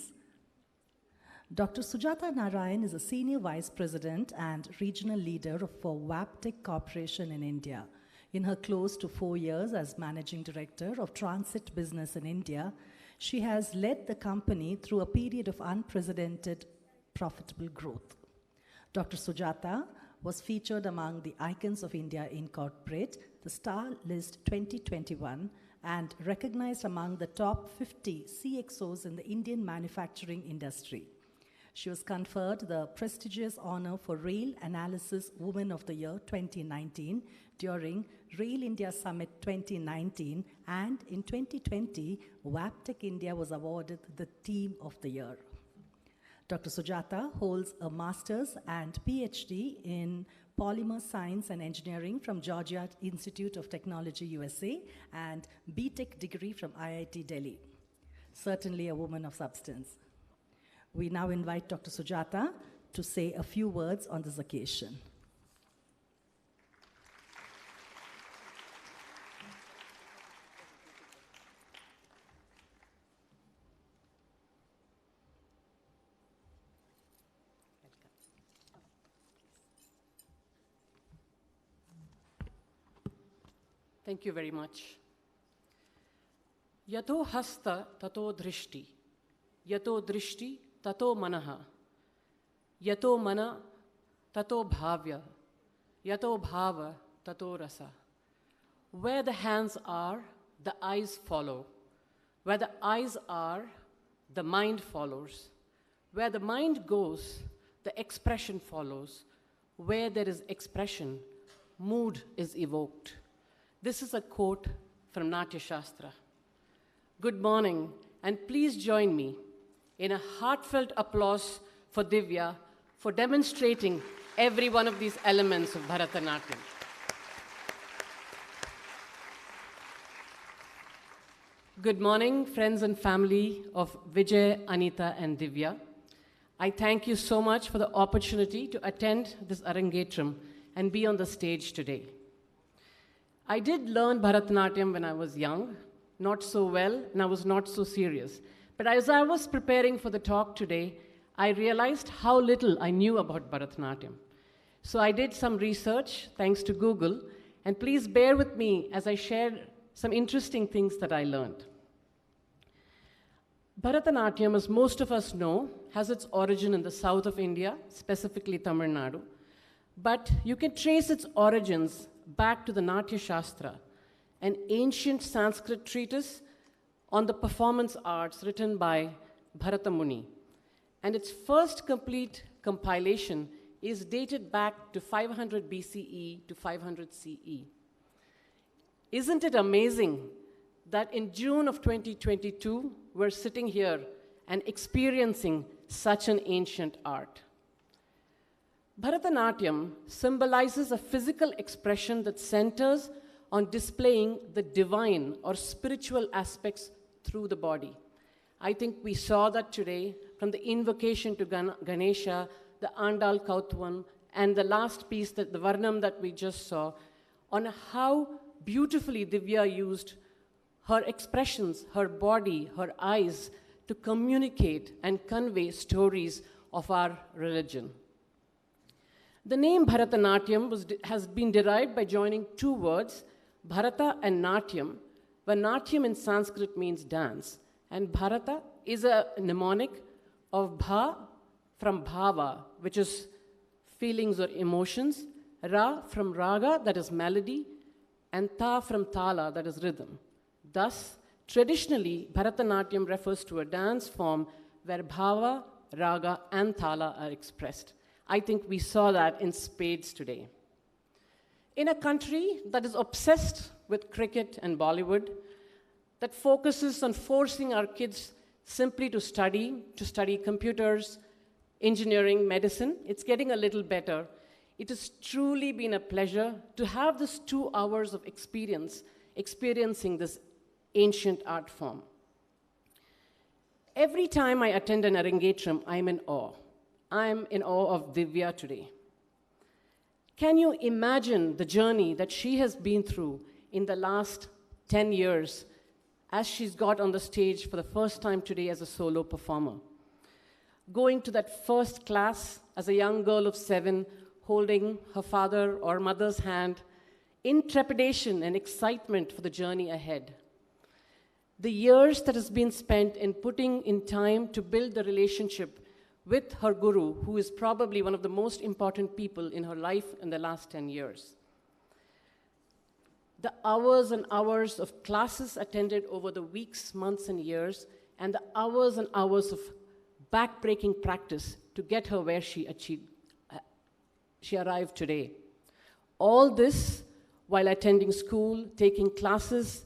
Dr. Sujata Narayan is a Senior Vice President and Regional Leader for Waptic Corporation in India. In her close to 4 years as Managing Director of Transit Business in India, she has led the company through a period of unprecedented profitable growth. Dr. Sujata was featured among the Icons of India Incorporate, the Star List 2021, and recognized among the top 50 CXOs in the Indian manufacturing industry. She was conferred the prestigious honor for Rail Analysis Woman of the Year 2019 during Rail India Summit 2019, and in 2020, Waptec India was awarded the Team of the Year. Dr. Sujata holds a master's and PhD in Polymer Science and Engineering from Georgia Institute of Technology, USA, and BTech degree from IIT Delhi. Certainly a woman of substance. We now invite Dr. Sujata to say a few words on this occasion. Thank you very much. Yato hasta tato drishti, yato drishti tato manaha, yato mana tato bhavya, yato bhava tato rasa. Where the hands are, the eyes follow. Where the eyes are, the mind follows. Where the mind goes, the expression follows. Where there is expression, mood is evoked. This is a quote from Natya Shastra. Good morning, and please join me in a heartfelt applause for Divya for demonstrating every one of these elements of Bharatanatyam. Good morning, friends and family of Vijay, Anita, and Divya. I thank you so much for the opportunity to attend this Arangetram and be on the stage today. I did learn Bharatanatyam when I was young, not so well, and I was not so serious. But as I was preparing for the talk today, I realized how little I knew about Bharatanatyam. So I did some research, thanks to Google, and please bear with me as I share some interesting things that I learned. Bharatanatyam, as most of us know, has its origin in the south of India, specifically Tamil Nadu. But you can trace its origins back to the Natya Shastra, an ancient Sanskrit treatise on the performance arts written by Bharata Muni. And its first complete compilation is dated back to 500 BCE to 500 CE. Isn't it amazing that in June of 2022, we're sitting here and experiencing such an ancient art? Bharatanatyam symbolizes a physical expression that centers on displaying the divine or spiritual aspects through the body. I think we saw that today from the invocation to Ganesha, the Andal Kautvam, and the last piece, the Varnam that we just saw, on how beautifully Divya used her expressions, her body, her eyes, to communicate and convey stories of our religion. The name Bharatanatyam has been derived by joining two words, Bharata and Natyam, where Natyam in Sanskrit means dance, and Bharata is a mnemonic of Bha from Bhava, which is feelings or emotions, Ra from Raga, that is melody, and Ta from Tala, that is rhythm. Thus, traditionally, Bharatanatyam refers to a dance form where Bhava, Raga, and Tala are expressed. I think we saw that in spades today. In a country that is obsessed with cricket and Bollywood, that focuses on forcing our kids simply to study computers, engineering, medicine, it's getting a little better. It has truly been a pleasure to have this 2 hours of experiencing this ancient art form. Every time I attend an Arangetram, I'm in awe. I'm in awe of Divya today. Can you imagine the journey that she has been through in the last 10 years as she's got on the stage for the first time today as a solo performer? Going to that first class as a young girl of 7, holding her father or mother's hand, in trepidation and excitement for the journey ahead. The years that has been spent in putting in time to build the relationship with her guru, who is probably one of the most important people in her life in the last 10 years. The hours and hours of classes attended over the weeks, months, and years, and the hours and hours of back-breaking practice to get her where she arrived today. All this while attending school, taking classes,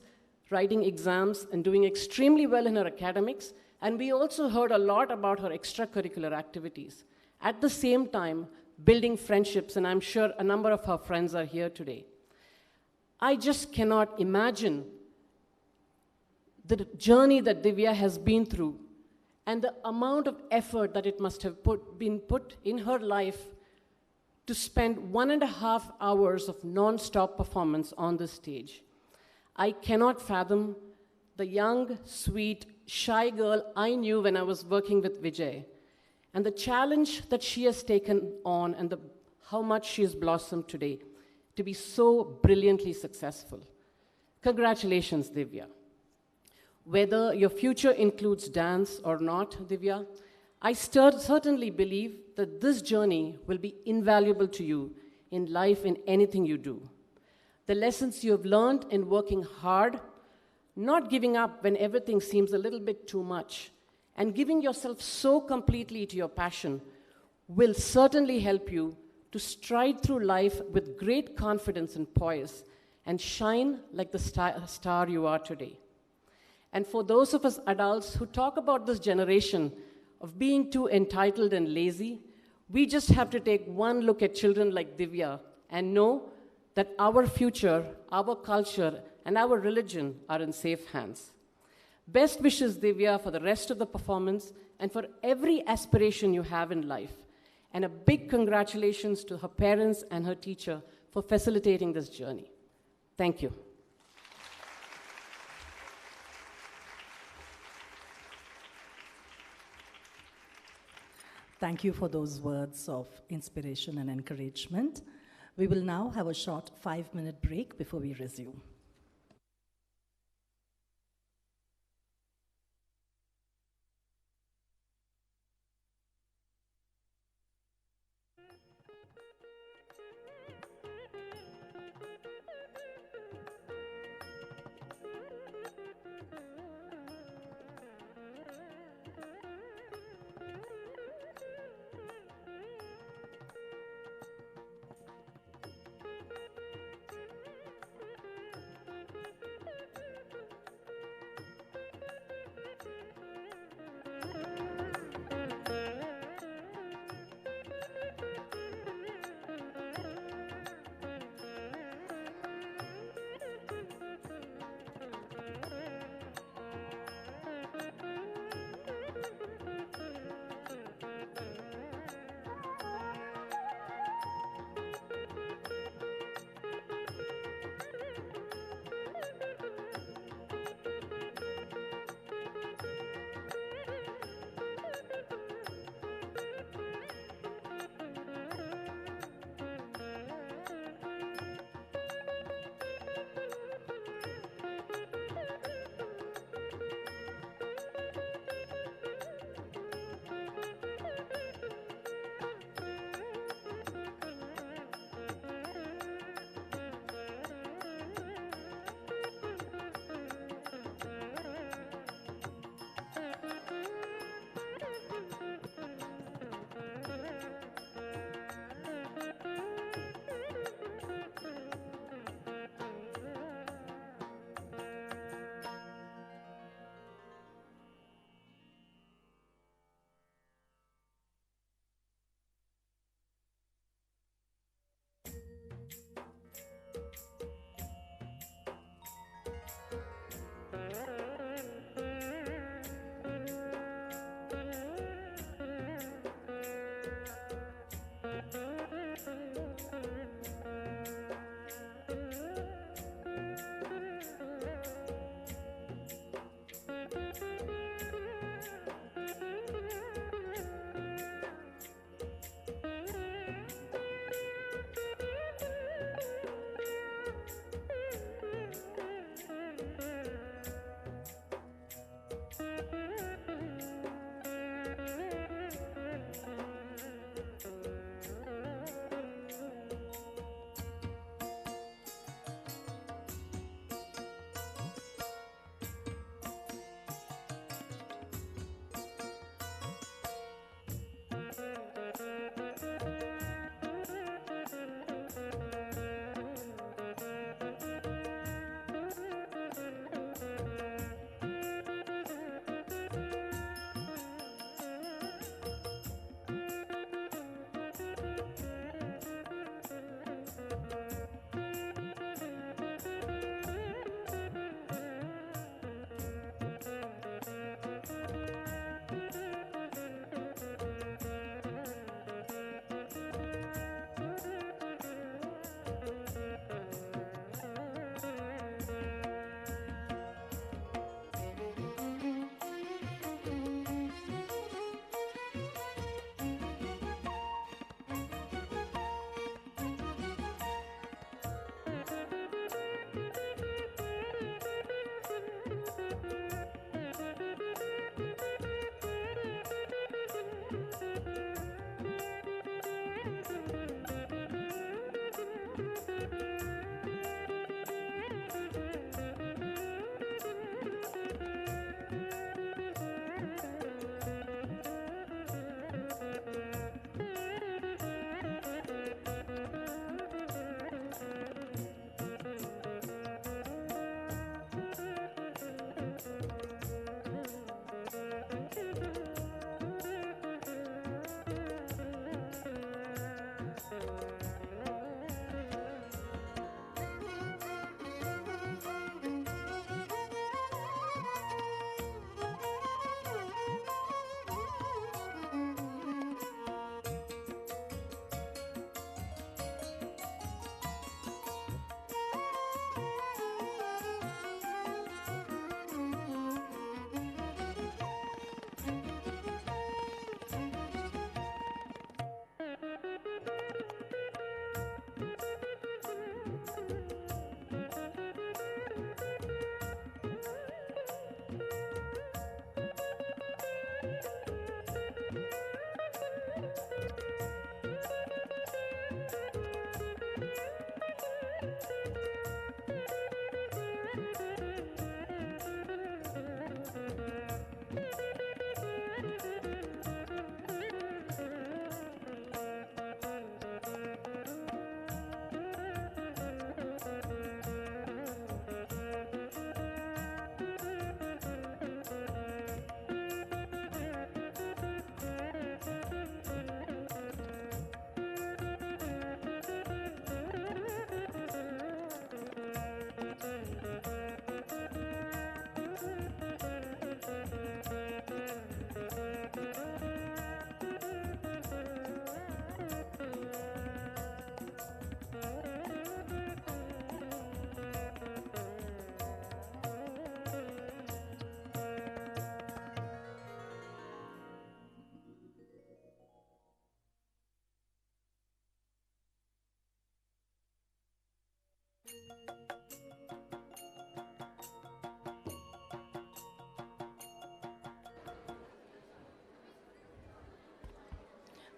writing exams, and doing extremely well in her academics, And we also heard a lot about her extracurricular activities. At the same time, building friendships, and I'm sure a number of her friends are here today. I just cannot imagine the journey that Divya has been through and the amount of effort that it must have been put in her life to spend 1.5 hours of non-stop performance on the stage. I cannot fathom the young, sweet, shy girl I knew when I was working with Vijay, and the challenge that she has taken on and how much she has blossomed today to be so brilliantly successful. Congratulations, Divya. Whether your future includes dance or not, Divya, I certainly believe that this journey will be invaluable to you in life in anything you do. The lessons you have learned in working hard, not giving up when everything seems a little bit too much, and giving yourself so completely to your passion will certainly help you to stride through life with great confidence and poise and shine like the star you are today. And for those of us adults who talk about this generation of being too entitled and lazy, we just have to take one look at children like Divya and know that our future, our culture, and our religion are in safe hands. Best wishes, Divya, for the rest of the performance and for every aspiration you have in life. And a big congratulations to her parents and her teacher for facilitating this journey. Thank you. Thank you for those words of inspiration and encouragement. We will now have a short 5-minute break before we resume.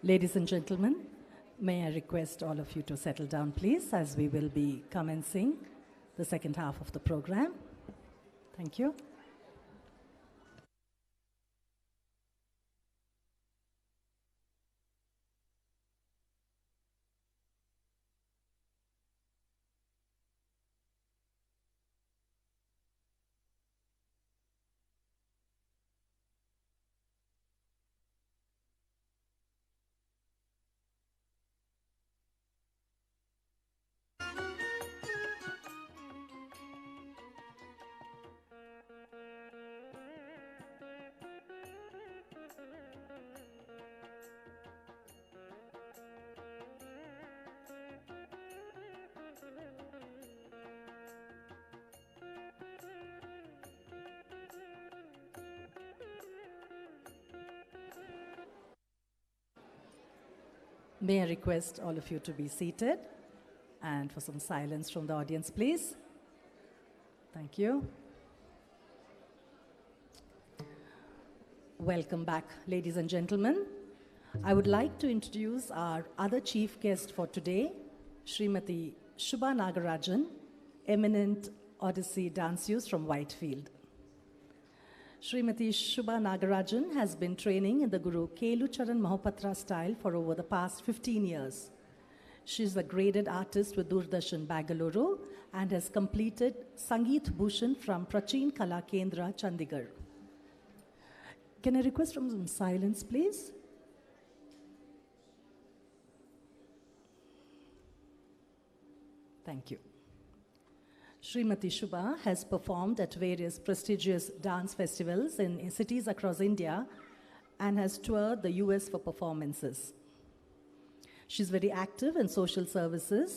Ladies and gentlemen, may I request all of you to settle down, please, as we will be commencing the second half of the program. Thank you. May I request all of you to be seated and for some silence from the audience, please. Thank you. Welcome back, ladies and gentlemen. I would like to introduce our other chief guest for today, Srimati Shubha Nagarajan, eminent Odyssey danseuse from Whitefield. Srimati Shubha Nagarajan has been training in the Guru Kelucharan Mahapatra style for over the past 15 years. She is a graded artist with Doordarshan Bangalore and has completed Sangeet Bhushan from Prachin Kala Kendra, Chandigarh. Can I request from some silence, please? Thank you. Srimati Shubha has performed at various prestigious dance festivals in cities across India and has toured the US for performances. She's very active in social service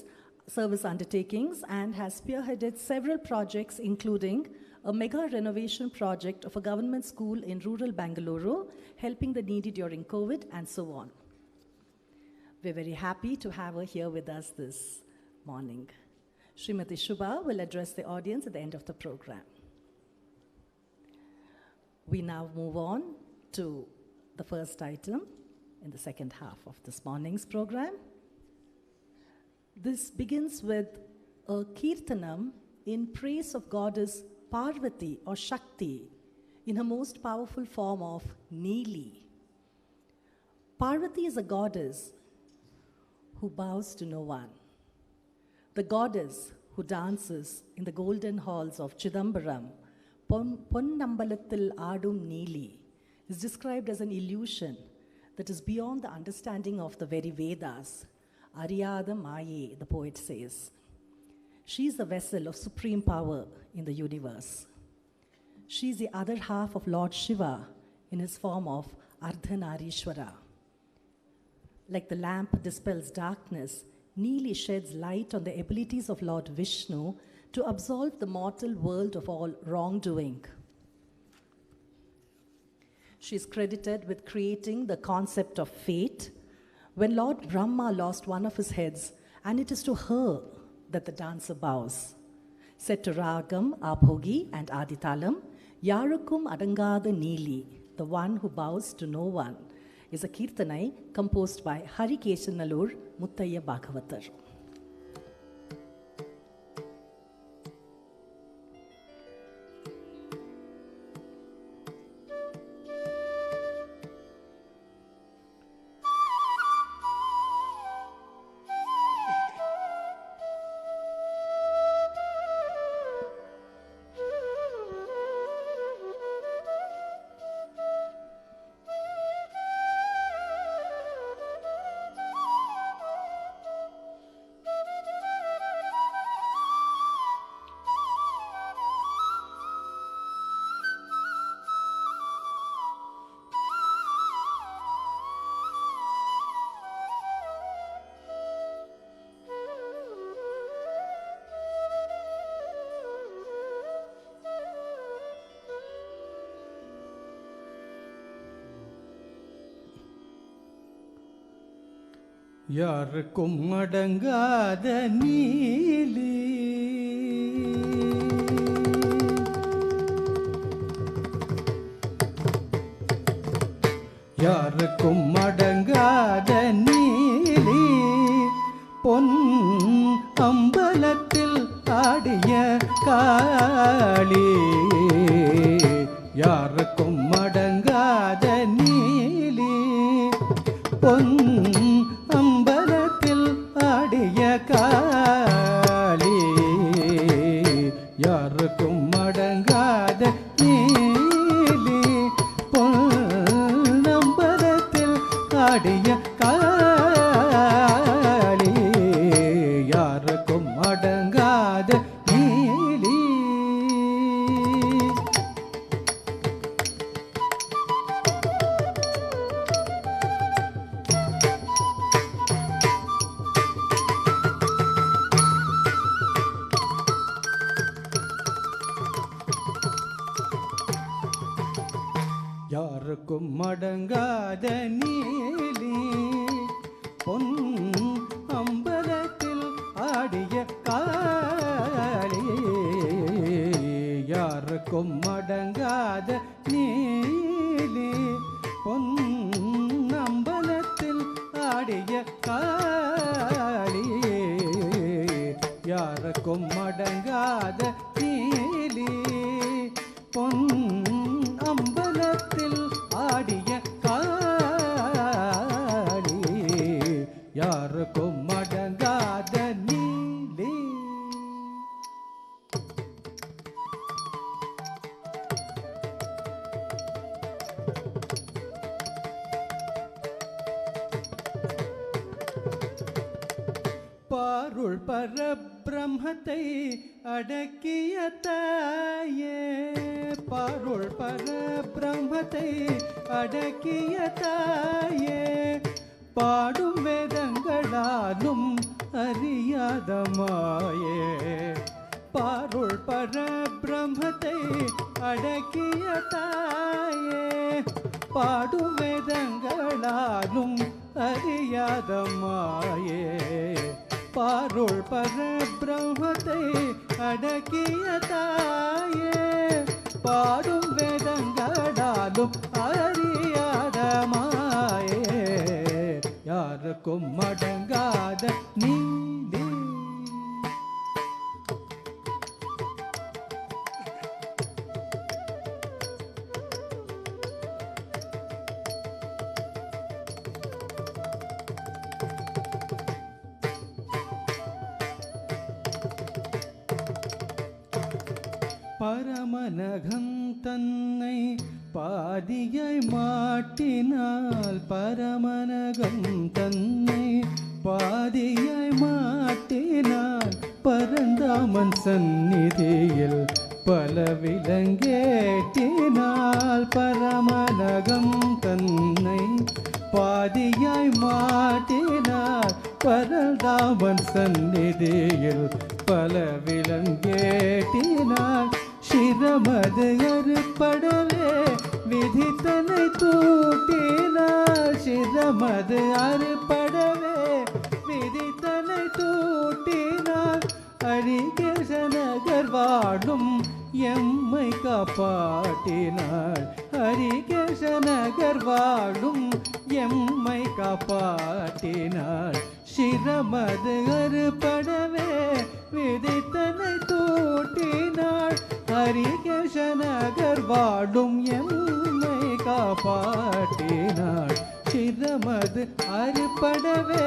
undertakings, and has spearheaded several projects, including a mega renovation project of a government school in rural Bangalore, helping the needy during COVID, and so on. We're very happy to have her here with us this morning. Srimati Shubha will address the audience at the end of the program. We now move on to the first item in the second half of this morning's program. This begins with a kirtanam in praise of goddess Parvati or Shakti in her most powerful form of Neeli. Parvati is a goddess who bows to no one. The goddess who dances in the golden halls of Chidambaram, Ponnambalattil Adum Neeli, is described as an illusion that is beyond the understanding of the very Vedas. Ariyada Maye, the poet says. She is the vessel of supreme power in the universe. She is the other half of Lord Shiva in his form of Ardhanarishwara. Like the lamp dispels darkness, Neeli sheds light on the abilities of Lord Vishnu to absolve the mortal world of all wrongdoing. She is credited with creating the concept of fate when Lord Brahma lost one of his heads, and it is to her that the dancer bows. Set to Ragam, Abhogi, and Aditalam, Yarukum Adangada Neeli, the one who bows to no one, is a kirtanai composed by Harikeshanallur Muttaya Bhagavatar. யாருக்கும் அடங்காத நீலி யாருக்கும் அடங்காத நீலி பொன் அம்பலத்தில் ஆடிய காளி. யாருக்கும் அடங்காத நீலி பொன் அம்பலத்தில் ஆடிய காளி. யாருக்கும் அடங்காத நீலி பொன் அம்பலத்தில் ஆடிய காளி. யாருக்கும் அடங்காத நீலி. யாருக்கும் அடங்காத நீலி பொன் அம்பலத்தில் ஆடிய காளி. யாருக்கும் அடங்காத நீலி பொன் அம்பலத்தில் ஆடிய காளி. யாருக்கும் அடங்காத நீலி பொன் அம்பலத்தில் ஆடிய காளி. யாருக்கும் அடங்காத நீலி. பாருள் பரபிரம்மத்தை அடக்கிய தாயே. பாருள் பரபிரம்மத்தை அடக்கிய தாயே. பாடும் வேதங்களாலும் அறியாத மாயே. பாருள் பரபிரம்மத்தை அடக்கிய தாயே. பாடும் வேதங்களாலும் அறியாத மாயே. பாருள் பரபிரம்மத்தை அடக்கிய தாயே. பாடும் வேதங்களாலும் அறியாத மாயே. யாருக்கும் அடங்காத நீதி. பரமனகம் தன்னை பாதியாய் மாட்டினால். பரமனகம் தன்னை பாதியாய் மாட்டினால். பரந்தாமன் சந்நிதியில் பல விலங்கேட்டினால். பரமனகம் தன்னை பாதியாய் மாட்டினால். பரந்தாமன் சந்நிதியில் பல விலங்கேட்டினால். சிரமது அறுபடவே விதித்தனை தூட்டினாள். சிரமது அறுபடவே விதித்தனை தூட்டினாள். ஹரிகேசநகர் வாழும் எம்மை காப்பாட்டினாள். ஹரிகேசநகர் வாழும் எம்மை காப்பாட்டினாள். சிரமது அறுபடவே விதித்தனை தூட்டினாள். ஹரிகேசநகர் வாழும் எம்மை காப்பாட்டினாள். சிரமது அறுபடவே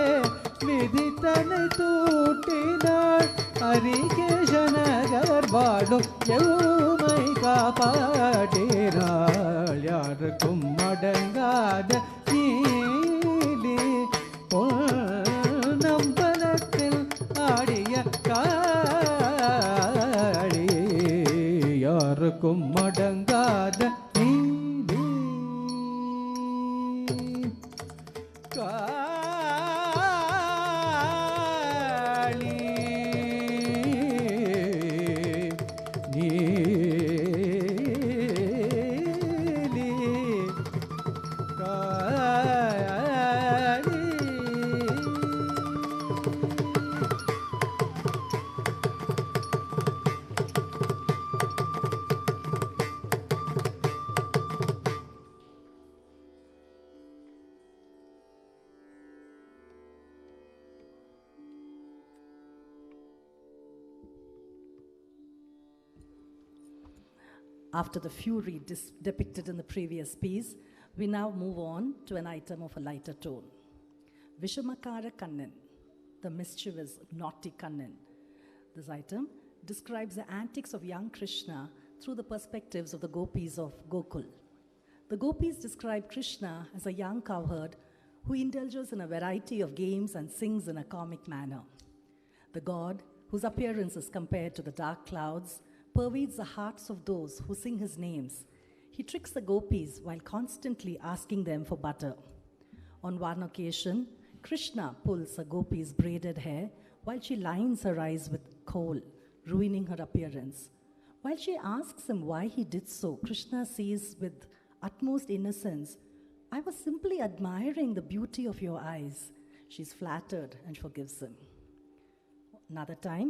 விதித்தனை தூட்டினாள். ஹரிகேசநகர் வாழும் எம்மை காப்பாட்டினாள். யாருக்கும் அடங்காத நீலி பொன்னம்பலத்தில் ஆடிய காளி. யாருக்கும் அடங்காத நீலி. காளி நீலி காளி. After the fury depicted in the previous piece, we now move on to an item of a lighter tone. Vishamakara Kannan, the mischievous, naughty Kannan. This item describes the antics of young Krishna through the perspectives of the gopis of Gokul. The gopis describe Krishna as a young cowherd who indulges in a variety of games and sings in a comic manner. The god, whose appearance is compared to the dark clouds, pervades the hearts of those who sing his names. He tricks the gopis while constantly asking them for butter. On one occasion, Krishna pulls a gopi's braided hair while she lines her eyes with coal, ruining her appearance. While she asks him why he did so, Krishna says with utmost innocence, "I was simply admiring the beauty of your eyes." She's flattered and forgives him. Another time,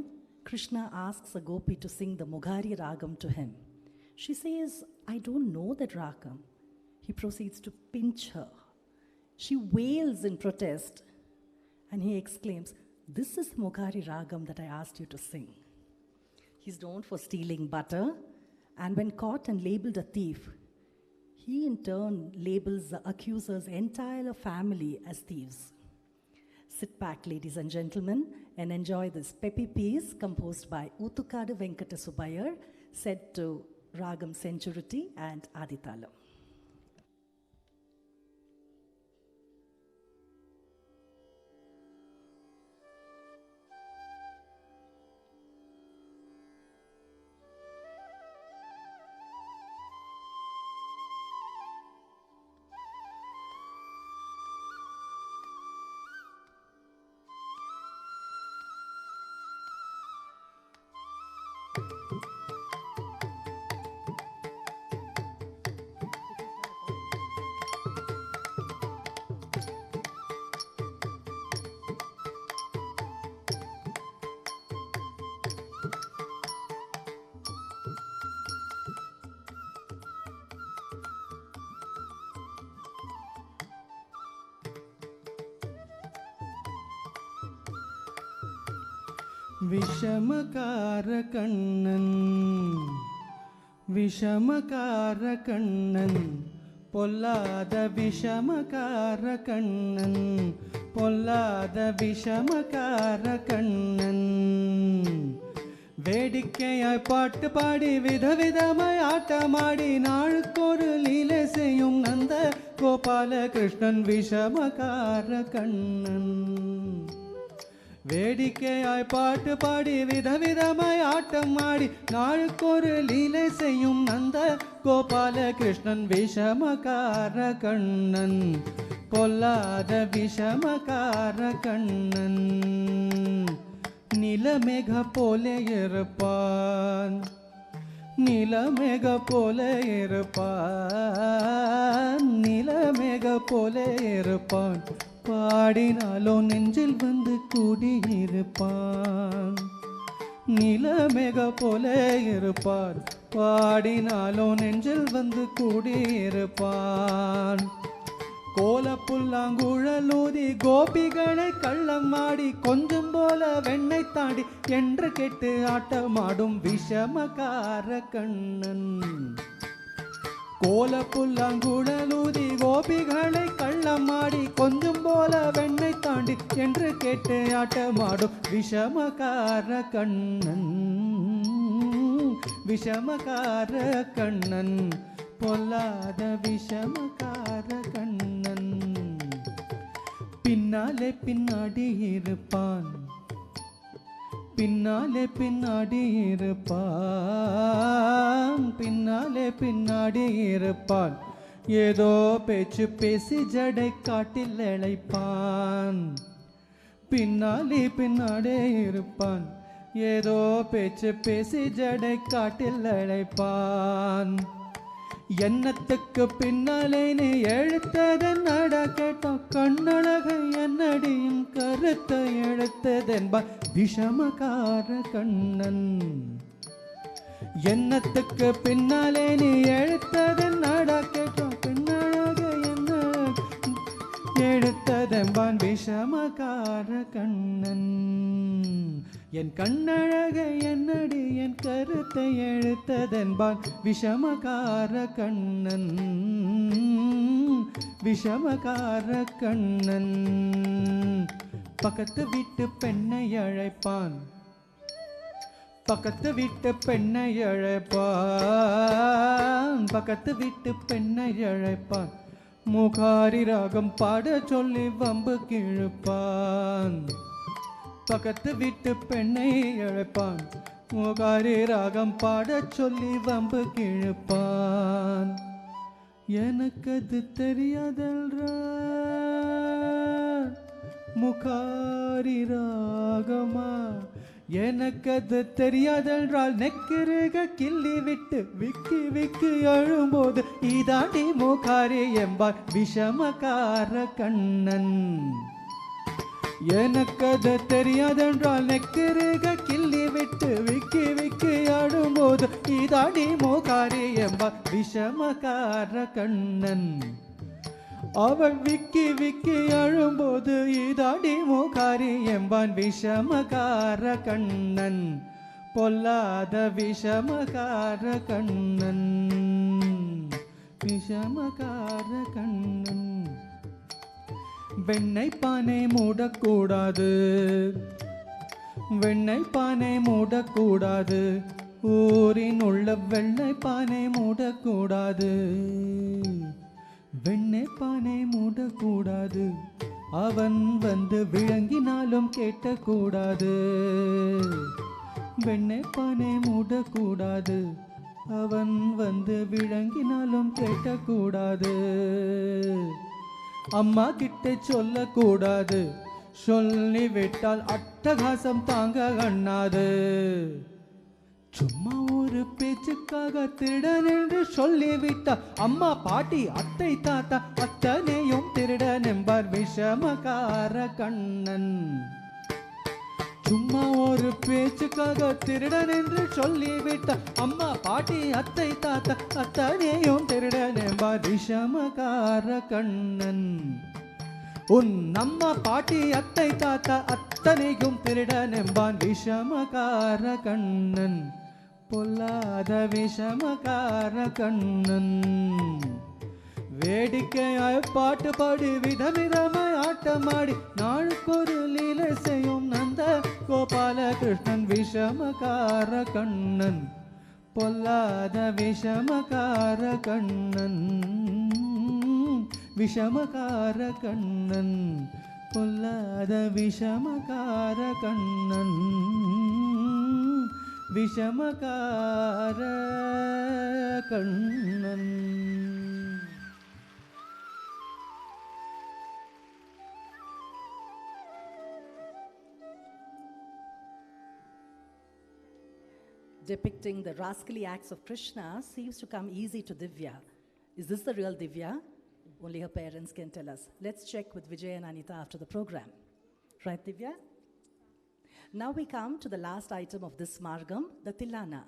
Krishna asks a gopi to sing the Mugari Ragam to him. She says, "I don't know that Ragam." He proceeds to pinch her. She wails in protest, and he exclaims, "This is the Mugari Ragam that I asked you to sing." He's known for stealing butter, and when caught and labeled a thief, he in turn labels the accuser's entire family as thieves. Sit back, ladies and gentlemen, and enjoy this peppy piece composed by Utukadu Venkata Subayar, set to Ragam Centurity and Aditalam. விஷமகார Kannan விஷமகார Kannan பொல்லாத விஷமகார கண்ணன் பொல்லாத விஷமகார கண்ணன் வேடிக்கையாய் பாட்டு பாடி விதவிதமாய் ஆட்டமாடி நாளுக்கொரு லீலை செய்யும் நந்த கோபால கிருஷ்ணன் விஷமகார கண்ணன் வேடிக்கையாய் பாட்டு பாடி விதவிதமாய் ஆட்டம் ஆடி நாளுக்கொரு லீலை செய்யும் நந்த கோபால கிருஷ்ணன் விஷமகார கண்ணன் பொல்லாத விஷமகார கண்ணன் நிலமேக போல இருப்பான் நிலமேக போல இருப்பான் நிலமேக போல இருப்பான் பாடினாலோ நெஞ்சில் வந்து கூடியிருப்பான் நிலமேக போல இருப்பான் பாடினாலோ நெஞ்சில் வந்து கூடியிருப்பான் கோலப்புல்லாங்குழலூதி கோபிகளை கள்ளம் ஆடி கொஞ்சம் போல வெண்ணை தாண்டி என்று கேட்டு ஆட்டமாடும் விஷமகார கண்ணன் கோலப்புல்லாங்குழலூதி கோபிகளை கள்ளமாடி கொஞ்சம் போல வெண்ணை தாண்டி என்று கேட்டு ஆட்டமாடும் விஷமகார கண்ணன் விஷமகார கண்ணன் பொல்லாத விஷமகார கண்ணன் பின்னாலே பின்னாடி இருப்பான் பின்னாலே பின்னாடி இருப்பான் பின்னாலே பின்னாடி இருப்பான் ஏதோ பேச்சு பேசி ஜடை காட்டில் இழைப்பான் பின்னாலே பின்னாடி இருப்பான் ஏதோ பேச்சு பேசி ஜடை காட்டில் இழைப்பான் எண்ணத்துக்கு பின்னாலே நீ எழுத்ததன் நட கேட்டா கண்ணழகை என்னடியும் கருத்தை எழுத்ததென்பான் விஷமகார கண்ணன் எண்ணத்துக்கு பின்னாலே நீ எழுத்ததன் நட கேட்டா கண்ணழகை என்ன எழுத்ததென்பான் விஷமகார கண்ணன் என் கண்ணழகை என்னடி என் கருத்தை எழுத்ததென்பான் விஷமகார கண்ணன், விஷமகார கண்ணன். பக்கத்து வீட்டு பெண்ணை அழைப்பான், பக்கத்து வீட்டு பெண்ணை அழைப்பான், பக்கத்து வீட்டு பெண்ணை அழைப்பான். முகாரி ராகம் பாட சொல்லி வம்பு கிழுப்பான். பக்கத்து வீட்டு பெண்ணை அழைப்பான், முகாரி ராகம் பாட சொல்லி வம்பு கிழுப்பான். எனக்கு அது தெரியாதல்ரா முகாரி ராகமா, எனக்கு அது தெரியாதென்றால் நெக்கிருக கிள்ளி விட்டு விக்கி விக்கி அழும்போது இதாண்டி முகாரி என்பார் விஷமகார கண்ணன். எனக்கு அது தெரியாதென்றால் நெக்கிருக கிள்ளி விட்டு விக்கி விக்கி அழும்போது இதாண்டி முகாரி என்பார் விஷமகார கண்ணன். அவள் விக்கி விக்கி அழும்போது இதாடி முகாரி என்பான் விஷமகார கண்ணன், பொல்லாத விஷமகார கண்ணன், விஷமகார கண்ணன். வெண்ணெய் பானை மூடக்கூடாது, வெண்ணெய் பானை மூடக்கூடாது, ஊரின் உள்ள வெண்ணெய் பானை மூடக்கூடாது, வெண்ணெய் பானை மூடக்கூடாது. அவன் வந்து விளங்கினாலும் கேட்டக்கூடாது, வெண்ணெய் பானை மூடக்கூடாது. அவன் வந்து விளங்கினாலும் கேட்டக்கூடாது. அம்மா கிட்ட சொல்லக்கூடாது, சொல்லிவிட்டால் அட்டகாசம் தாங்க கண்ணாது. சும்மா ஒரு பேச்சுக்காக திருடன் என்று சொல்லிவிட்டா அம்மா பாட்டி அத்தை தாத்தா அத்தனையும் திருடன் என்பார் விஷமகார கண்ணன். சும்மா ஒரு பேச்சுக்காக திருடன் என்று சொல்லிவிட்டா அம்மா பாட்டி அத்தை தாத்தா அத்தனையும் திருடன் என்பார் விஷமகார கண்ணன். உன் அம்மா பாட்டி அத்தை தாத்தா அத்தனையும் திருடன் என்பான் விஷமகார கண்ணன், பொல்லாத விஷமகார கண்ணன். வேடிக்கையாய் பாட்டு பாடி விதவிதமாய் ஆட்டமாடி நாளுக்கொரு லீலை செய்யும் நந்த கோபால கிருஷ்ணன் விஷமகார கண்ணன், பொல்லாத விஷமகார கண்ணன், விஷமகார கண்ணன், பொல்லாத விஷமகார Kannan, விஷமகார Kannan. Depicting the rascally acts of Krishna seems to come easy to Divya. Is this the real Divya? Only her parents can tell us. Let's check with Vijay and Anita after the program. Right, Divya? Now we come to the last item of this margam, the Tilana,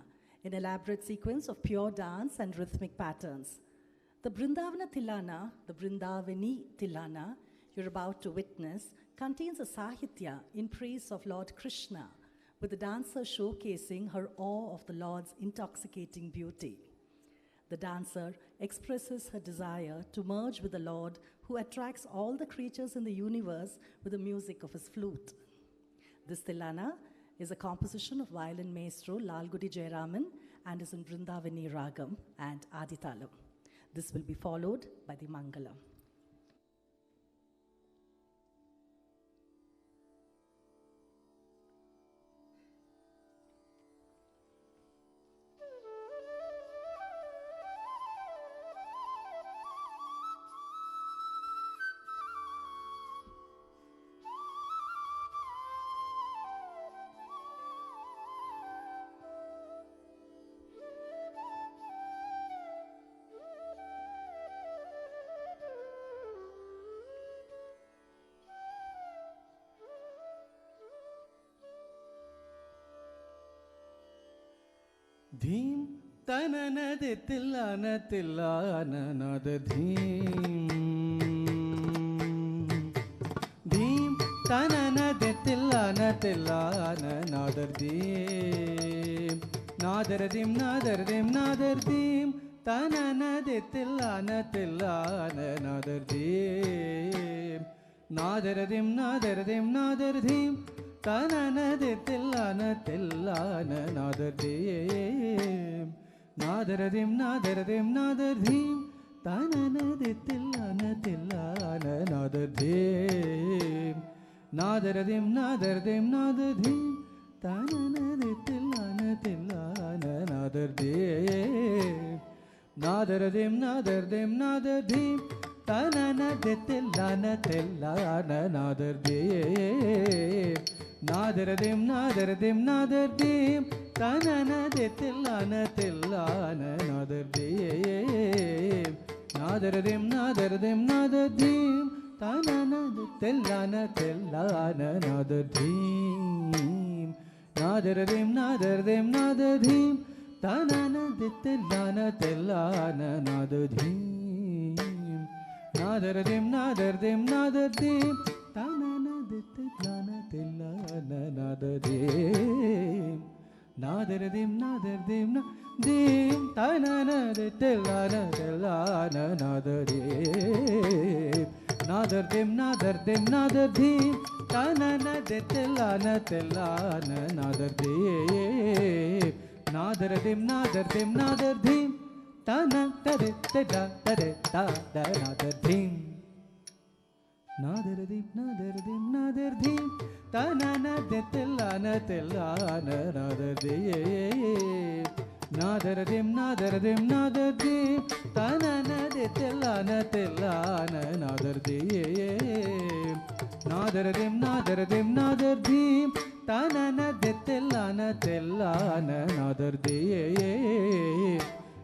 an elaborate sequence of pure dance and rhythmic patterns. The Brindavana Tilana, the Brindavani Tilana you're about to witness, contains a sahitya in praise of Lord Krishna, with the dancer showcasing her awe of the Lord's intoxicating beauty. The dancer expresses her desire to merge with the Lord, who attracts all the creatures in the universe with the music of his flute. This Tilana is a composition of violin maestro Lalgudi Jayaraman and is in Vrindavani Ragam and Aditalam. This will be followed by the Mangalam. धीम तननद तिल्लान तिल्लाननद धीम धीम तननद तिल्लान తెల్లాన నాదర్దీం నాదరదిం నాదరదిం నాదర్దీం తననది తెల్లాన తెల్లాన నాదర్దీం నాదరదిం నాదరదిం నాదర్దీం తననది తెల్లాన తెల్లాన నాదర్దీం నాదరదిం నాదరదిం నాదర్దీం తననది తెల్లాన తెల్లాన నాదర్దీం నాదరదిం నాదరదిం నాదర్దీం తననది తెల్లాన తెల్లాన నాదర్దీం నాదరదిం నాదరదిం నాదర్దీం తననది తెల్లాన తెల్లాన నాదర్దీం నాదరదిం నాదరదిం నాదర్దీం తననది తెల్లాన తెల్లాన నాదర్దీం నాదరదిం నాదరదిం నాదర్దీం తననది తెల్లాన తెల్లాన నాదర్దీం నాదరదిం నాదరదిం నాదర్దీం తననది తెల్లాన తెల్లాన నాదర్దీం నాదరదిం నాదరదిం నాదర్దీం తననది తెల్లాన తెల్లాన నాదర్దీం నాదరదిం నాదరదిం నాదీం తననది తెల్లాన తెల్లాన నాదర్దీం నాదర్దీం నాదర్దీం నాదర్దీం తననది తెల్లాన తెల్లాన నాదర్దీం నాదరదిం నాదర్దీం నాదర్దీం తననది తెల్లాన నాదర్దీం నాదరదిం నాదరదిం నాదర్దీం తననది తెల్లాన తెల్లాన నాదర్దీం నాదరదిం నాదరదిం నాదర్దీం తననది తెల్లాన తెల్లాన నాదర్దీం నాదరదిం నాదరదిం నాదర్దీం తననది తెల్లాన తెల్లాన నాదర్దీం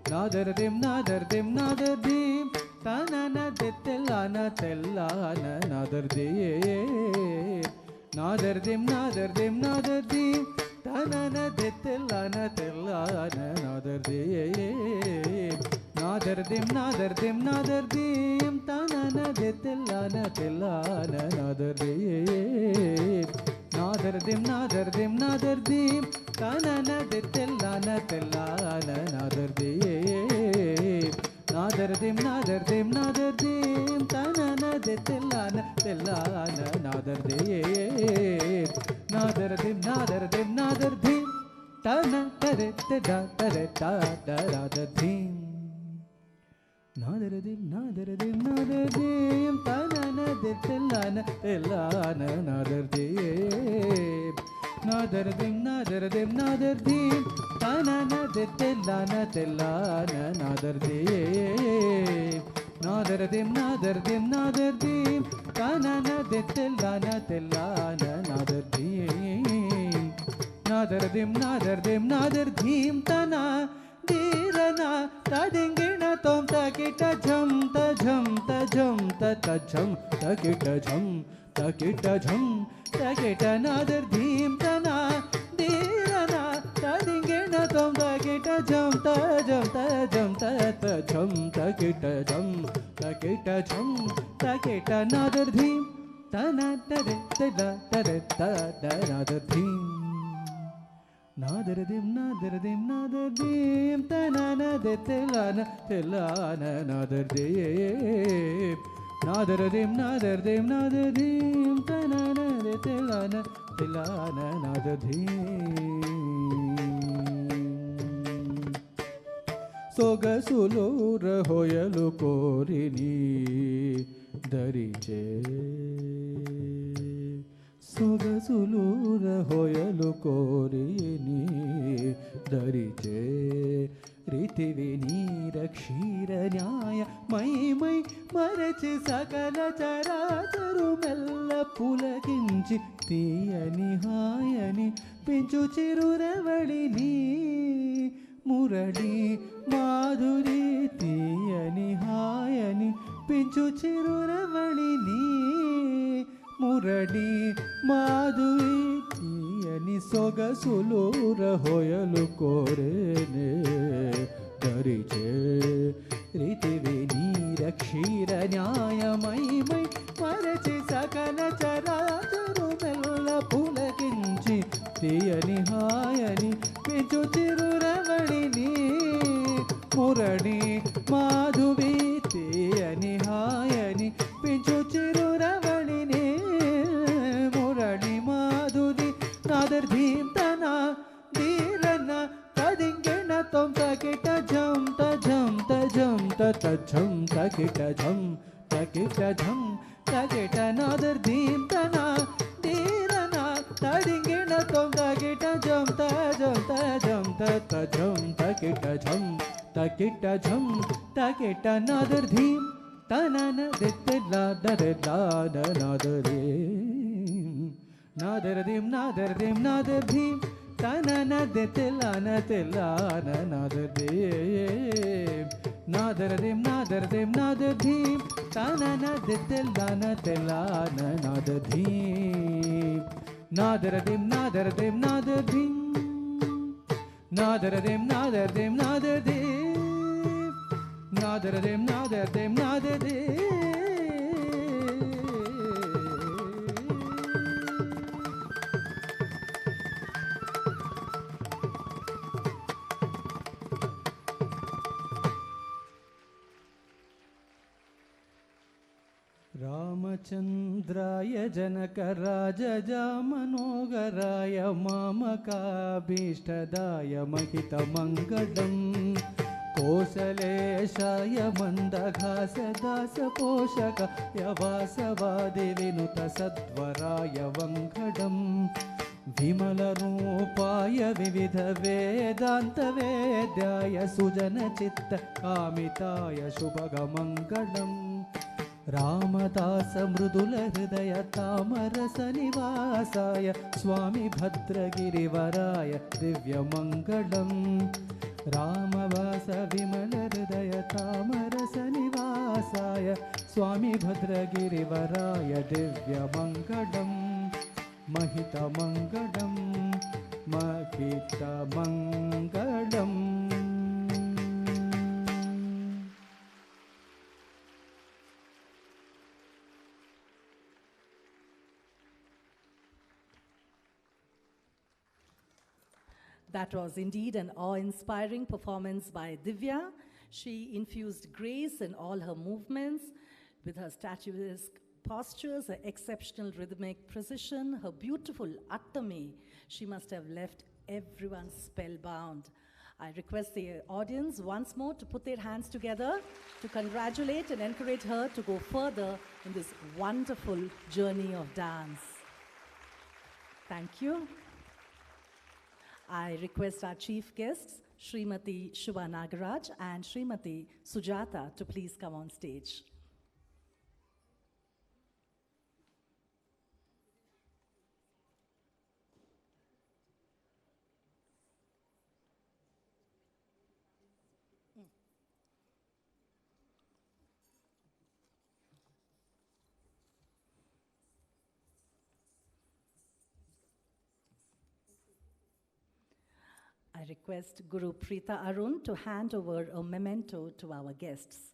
నాదరదిం నాదరదిం నాదర్దీం తననది తెల్లాన తెల్లాన నాదర్దీం నాదర్దీం నాదర్దీం నాదర్దీం తననది తెల్లాన తెల్లాన నాదర్దీం నాదర్దీం నాదర్దీం నాదర్దీం తననది తెల్లాన తెల్లాన నాదర్దీం నాదర్దీం నాదర్దీం నాదర్దీం తననది తెల్లాన తెల్లాన నాదర్దీం నాదర్దీం నాదర్దీం నాదర్దీం తననది తెల్లాన తెల్లాన నాదర్దీం నాదర్దీం నాదర్దీం నాదర్దీం తననది నాదర్దీం నాదరదిం నాదరదిం నాదర్దీం తననది తెల్లాన తెల్లాన నాదర్దీం నాదరదిం నాదరదిం నాదర్దీం తననది తెల్లాన తెల్లాన నాదర్దీం నాదరదిం నాదరదిం నాదర్దీం తననది తెల్లాన తెల్లాన నాదర్దీం నాదరదిం నాదరదిం నాదర్దీం తన ధీరనా తదింగిణ తోం తకిట ఝం తఝం తఝం తఝం తకిట ఝం తకిట ఝం తకిట నాదర్దీం తన ధీరనా తదింగిణ తోం తకిట ఝం తఝం తఝం తఝం తకిట ఝం తకిట ఝం తకిట నాదర్దీం తన తరే తరే నాదర్దీం నాదరదిం నాదరదిం నాదర్దీం తననది తెల్లాన తెల్లాన నాదర్దీం నాదరదిం నాదరదిం నాదర్దీం తననది తెల్లాన తెల్లాన నాదర్దీం సొగసులూర హొయలు కోరిని దరిచే సొగసులూర హొయలు కోరిని దరిచే రీతివి నీర క్షీర న్యాయ మై మై మరచి సకల చరాచరు మెల్ల పులకించి తీయని హాయని పెంచు చిరురవళిని మురళి మాధురి తీయని హాయని పెంచు చిరురవళిని మురళి మాధురి తీయని సొగసులూర హొయలు కోరేనే దరిచే రీతివి నీర క్షీర న్యాయమై మై మరచి సకల చరాచరు మెల్ల పులకించి తీయని హాయని పెంచు చిరురవణిని మురళి మాధువి తీయని హాయని పెంచు చిరురవణిని మురళి మాధురి నాదర్ధీంతన ధీరన తదింగిణ తొం తకిట ఝం తఝం తఝం తఝం తకిట ఝం తకిట ఝం తకిట నాదర్ధీంతన ధీరన తదింగిణ తొం తకిట ఝం తఝం తఝం తఝం తకిట ఝం తకిట ఝం తకిట నాదర్ధీం తనన దిత్తలా దరలా నాదరే నాదరదీం నాదరదీం నాదర్ధీం తనన దిత్తలాన తెలాన నాదర్ధీం నాదరదీం నాదరదీం నాదర్ధీం తనన దిత్తలాన తెలాన నాదర్ధీం నాదరదీం నాదరదీం నాదర్ధీం నాదరదీం నాదరదీం నాదర్ధీం నాదరదీం నాదరదీం నాదర్ధీం. रामचन्द्राय जनकराजजामनोहराय मामकाभीष्टदाय महितमङ्गलम् कोसलेशाय मन्दघासदासपोषकाय वासवादिविनुतसद्वराय वङ्कटम् विमलरूपाय विविधवेदान्तवेद्याय सुजनचित्तकामिताय शुभगमङ्गलम् रामदास मृदुल हृदय तामरस निवासाय स्वामी भद्रगिरिवराय दिव्यमङ्गलम् रामवास विमल हृदय तामरस निवासाय स्वामी भद्रगिरिवराय दिव्यमङ्गलम् महितमङ्गलम् महितमङ्गलम्. That was indeed an awe-inspiring performance by Divya. She infused grace in all her movements with her statuesque postures, her exceptional rhythmic precision, her beautiful attami. She must have left everyone spellbound. I request the audience once more to put their hands together to congratulate and encourage her to go further in this wonderful journey of dance. Thank you. I request our chief guests, Srimati Shubha Nagaraj and Srimati Sujata, to please come on stage. I request Guru Preeta Arun to hand over a memento to our guests.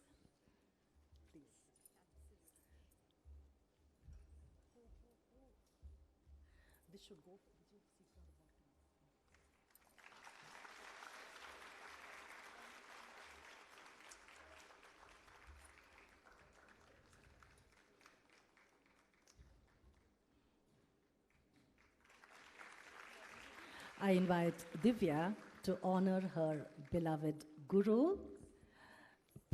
This should go. I invite Divya to honor her beloved Guru.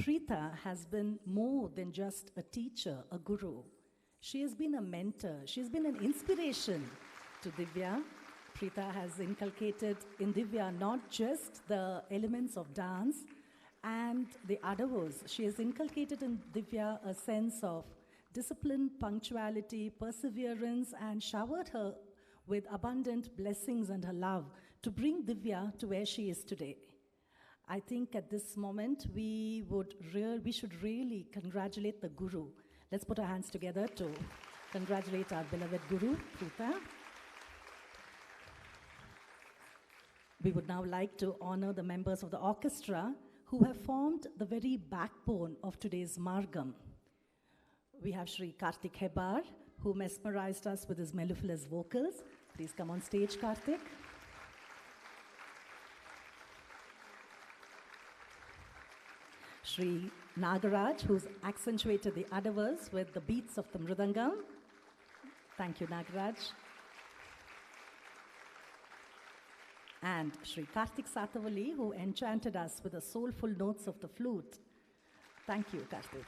Preeta has been more than just a teacher, a guru. She has been a mentor. She's been an inspiration to Divya. Preeta has inculcated in Divya not just the elements of dance and the adavos. She has inculcated in Divya a sense of discipline, punctuality, perseverance, and showered her with abundant blessings and her love to bring Divya to where she is today. I think at this moment we should really congratulate the Guru. Let's put our hands together to congratulate our beloved Guru, Preeta. We would now like to honor the members of the orchestra who have formed the very backbone of today's Margam. We have Sri Karthik Hebar, who mesmerized us with his mellifluous vocals. Please come on stage, Karthik. Shri Nagaraj, who's accentuated the other verse with the beats of the mridangam. Thank you, Nagaraj. And Shri Karthik Satavali, who enchanted us with the soulful notes of the flute. Thank you, Karthik.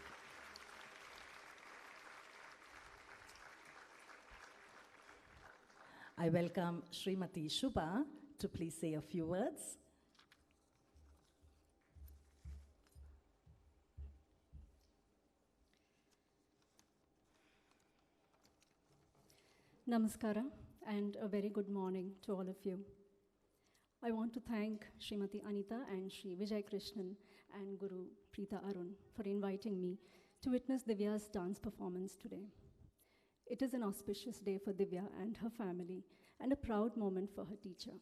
I welcome Srimati Shubha to please say a few words. Namaskara and a very good morning to all of you. I want to thank Srimati Anita and Shri Vijaykrishnan and Guru Preeta Arun for inviting me to witness Divya's dance performance today. It is an auspicious day for Divya and her family and a proud moment for her teacher.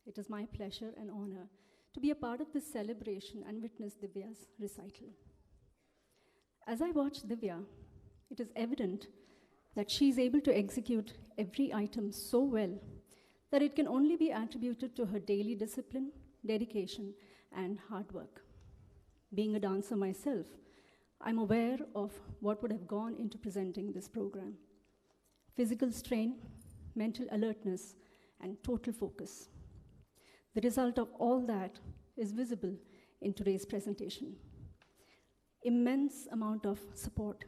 It is my pleasure and honor to be a part of this celebration and witness Divya's recital. As I watch Divya, it is evident that she is able to execute every item so well that it can only be attributed to her daily discipline, dedication, and hard work. Being a dancer myself, I'm aware of what would have gone into presenting this program. Physical strain, mental alertness, and total focus. The result of all that is visible in today's presentation. Immense amount of support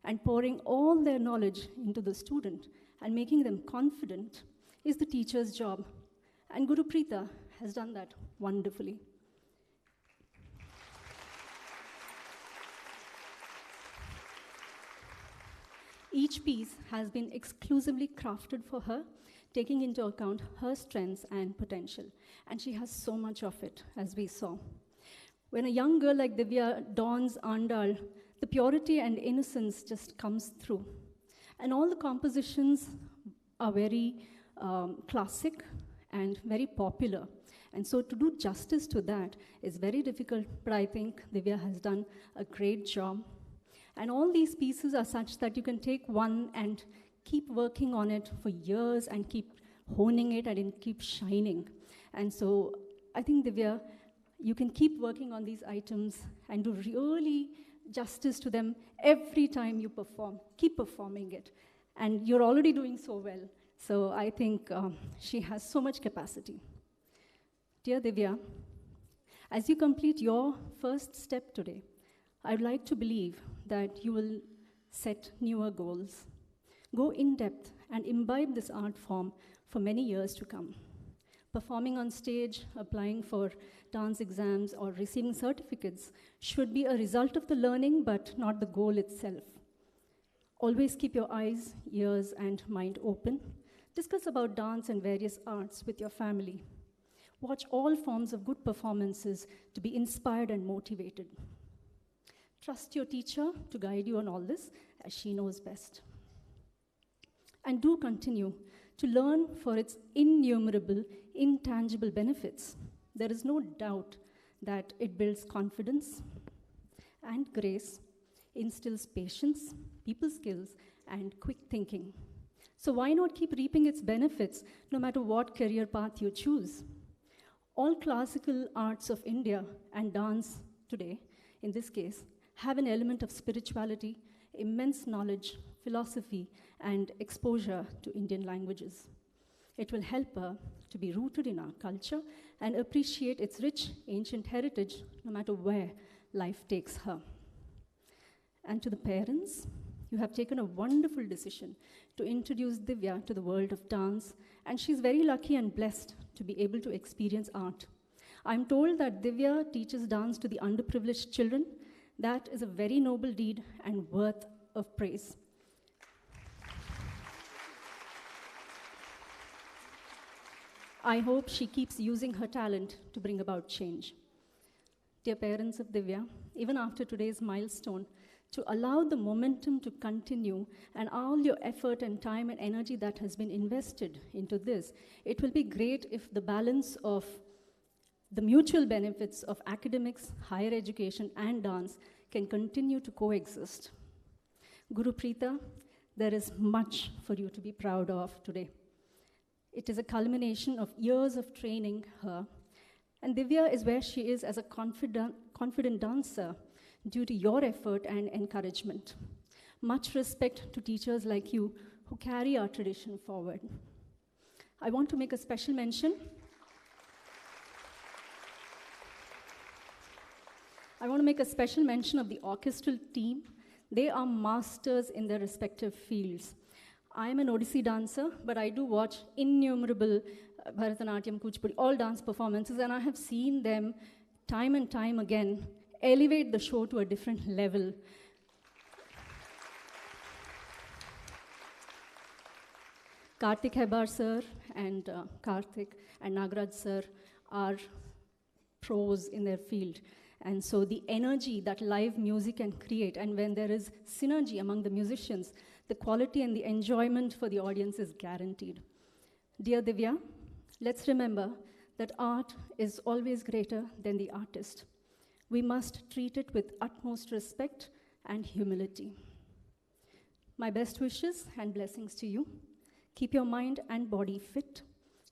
and pouring all their knowledge into the student and making them confident is the teacher's job. And Guru Preeta has done that wonderfully. Each piece has been exclusively crafted for her, taking into account her strengths and potential. And she has so much of it, as we saw. When a young girl like Divya dons Andal, the purity and innocence just comes through. And all the compositions are very classic and very popular. And so to do justice to that is very difficult, but I think Divya has done a great job. And all these pieces are such that you can take one and keep working on it for years and keep honing it and it keeps shining. And so I think, Divya, you can keep working on these items and do really justice to them every time you perform. Keep performing it. And you're already doing so well. So I think she has so much capacity. Dear Divya, as you complete your first step today, I'd like to believe that you will set newer goals. Go in depth and imbibe this art form for many years to come. Performing on stage, applying for dance exams, or receiving certificates should be a result of the learning, but not the goal itself. Always keep your eyes, ears, and mind open. Discuss about dance and various arts with your family. Watch all forms of good performances to be inspired and motivated. Trust your teacher to guide you on all this, as she knows best. And do continue to learn for its innumerable, intangible benefits. There is no doubt that it builds confidence and grace, instills patience, people skills, and quick thinking. So why not keep reaping its benefits no matter what career path you choose? All classical arts of India and dance today, in this case, have an element of spirituality, immense knowledge, philosophy, and exposure to Indian languages. It will help her to be rooted in our culture and appreciate its rich ancient heritage no matter where life takes her. And to the parents, you have taken a wonderful decision to introduce Divya to the world of dance, and she's very lucky and blessed to be able to experience art. I'm told that Divya teaches dance to the underprivileged children. That is a very noble deed and worth of praise. I hope she keeps using her talent to bring about change. Dear parents of Divya, even after today's milestone, to allow the momentum to continue and all your effort and time and energy that has been invested into this, it will be great if the balance of the mutual benefits of academics, higher education, and dance can continue to coexist. Guru Preeta, there is much for you to be proud of today. It is a culmination of years of training her. And Divya is where she is as a confident dancer due to your effort and encouragement. Much respect to teachers like you who carry our tradition forward. I want to make a special mention. I want to make a special mention of the orchestral team. They are masters in their respective fields. I am an Odissi dancer, but I do watch innumerable Bharatanatyam, Kuchipudi, all dance performances, and I have seen them time and time again elevate the show to a different level. Karthik Hebar sir and Karthik and Nagaraj sir are pros in their field. And so the energy that live music can create, and when there is synergy among the musicians, the quality and the enjoyment for the audience is guaranteed. Dear Divya, let's remember that art is always greater than the artist. We must treat it with utmost respect and humility. My best wishes and blessings to you. Keep your mind and body fit.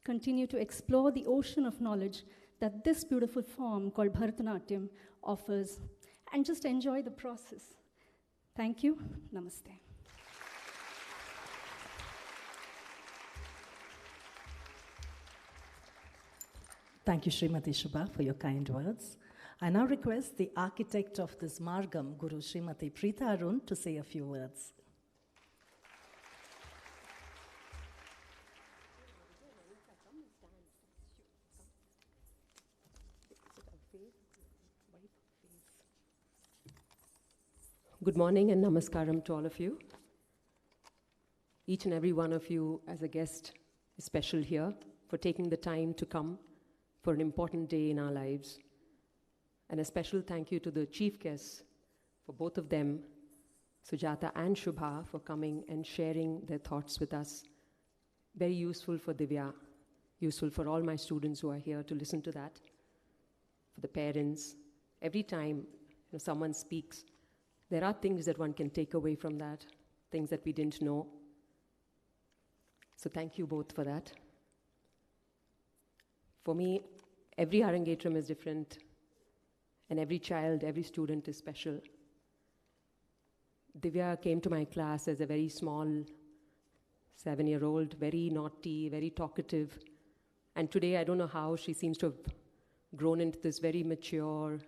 Continue to explore the ocean of knowledge that this beautiful form called Bharatanatyam offers, and just enjoy the process. Thank you. Namaste. Thank you, Srimati Shubha, for your kind words. I now request the architect of this Margam, Guru Srimati Preeta Arun, to say a few words. Good morning and namaskaram to all of you. Each and every one of you as a guest is special here for taking the time to come for an important day in our lives. And a special thank you to the chief guests, for both of them, Sujata and Shubha, for coming and sharing their thoughts with us. Very useful for Divya, useful for all my students who are here to listen to that, for the parents. Every time someone speaks, there are things that one can take away from that, things that we didn't know. So thank you both for that. For me, every Arangetram is different, and every child, every student is special. Divya came to my class as a very small 7-year-old, very naughty, very talkative. And today, I don't know how she seems to have grown into this very mature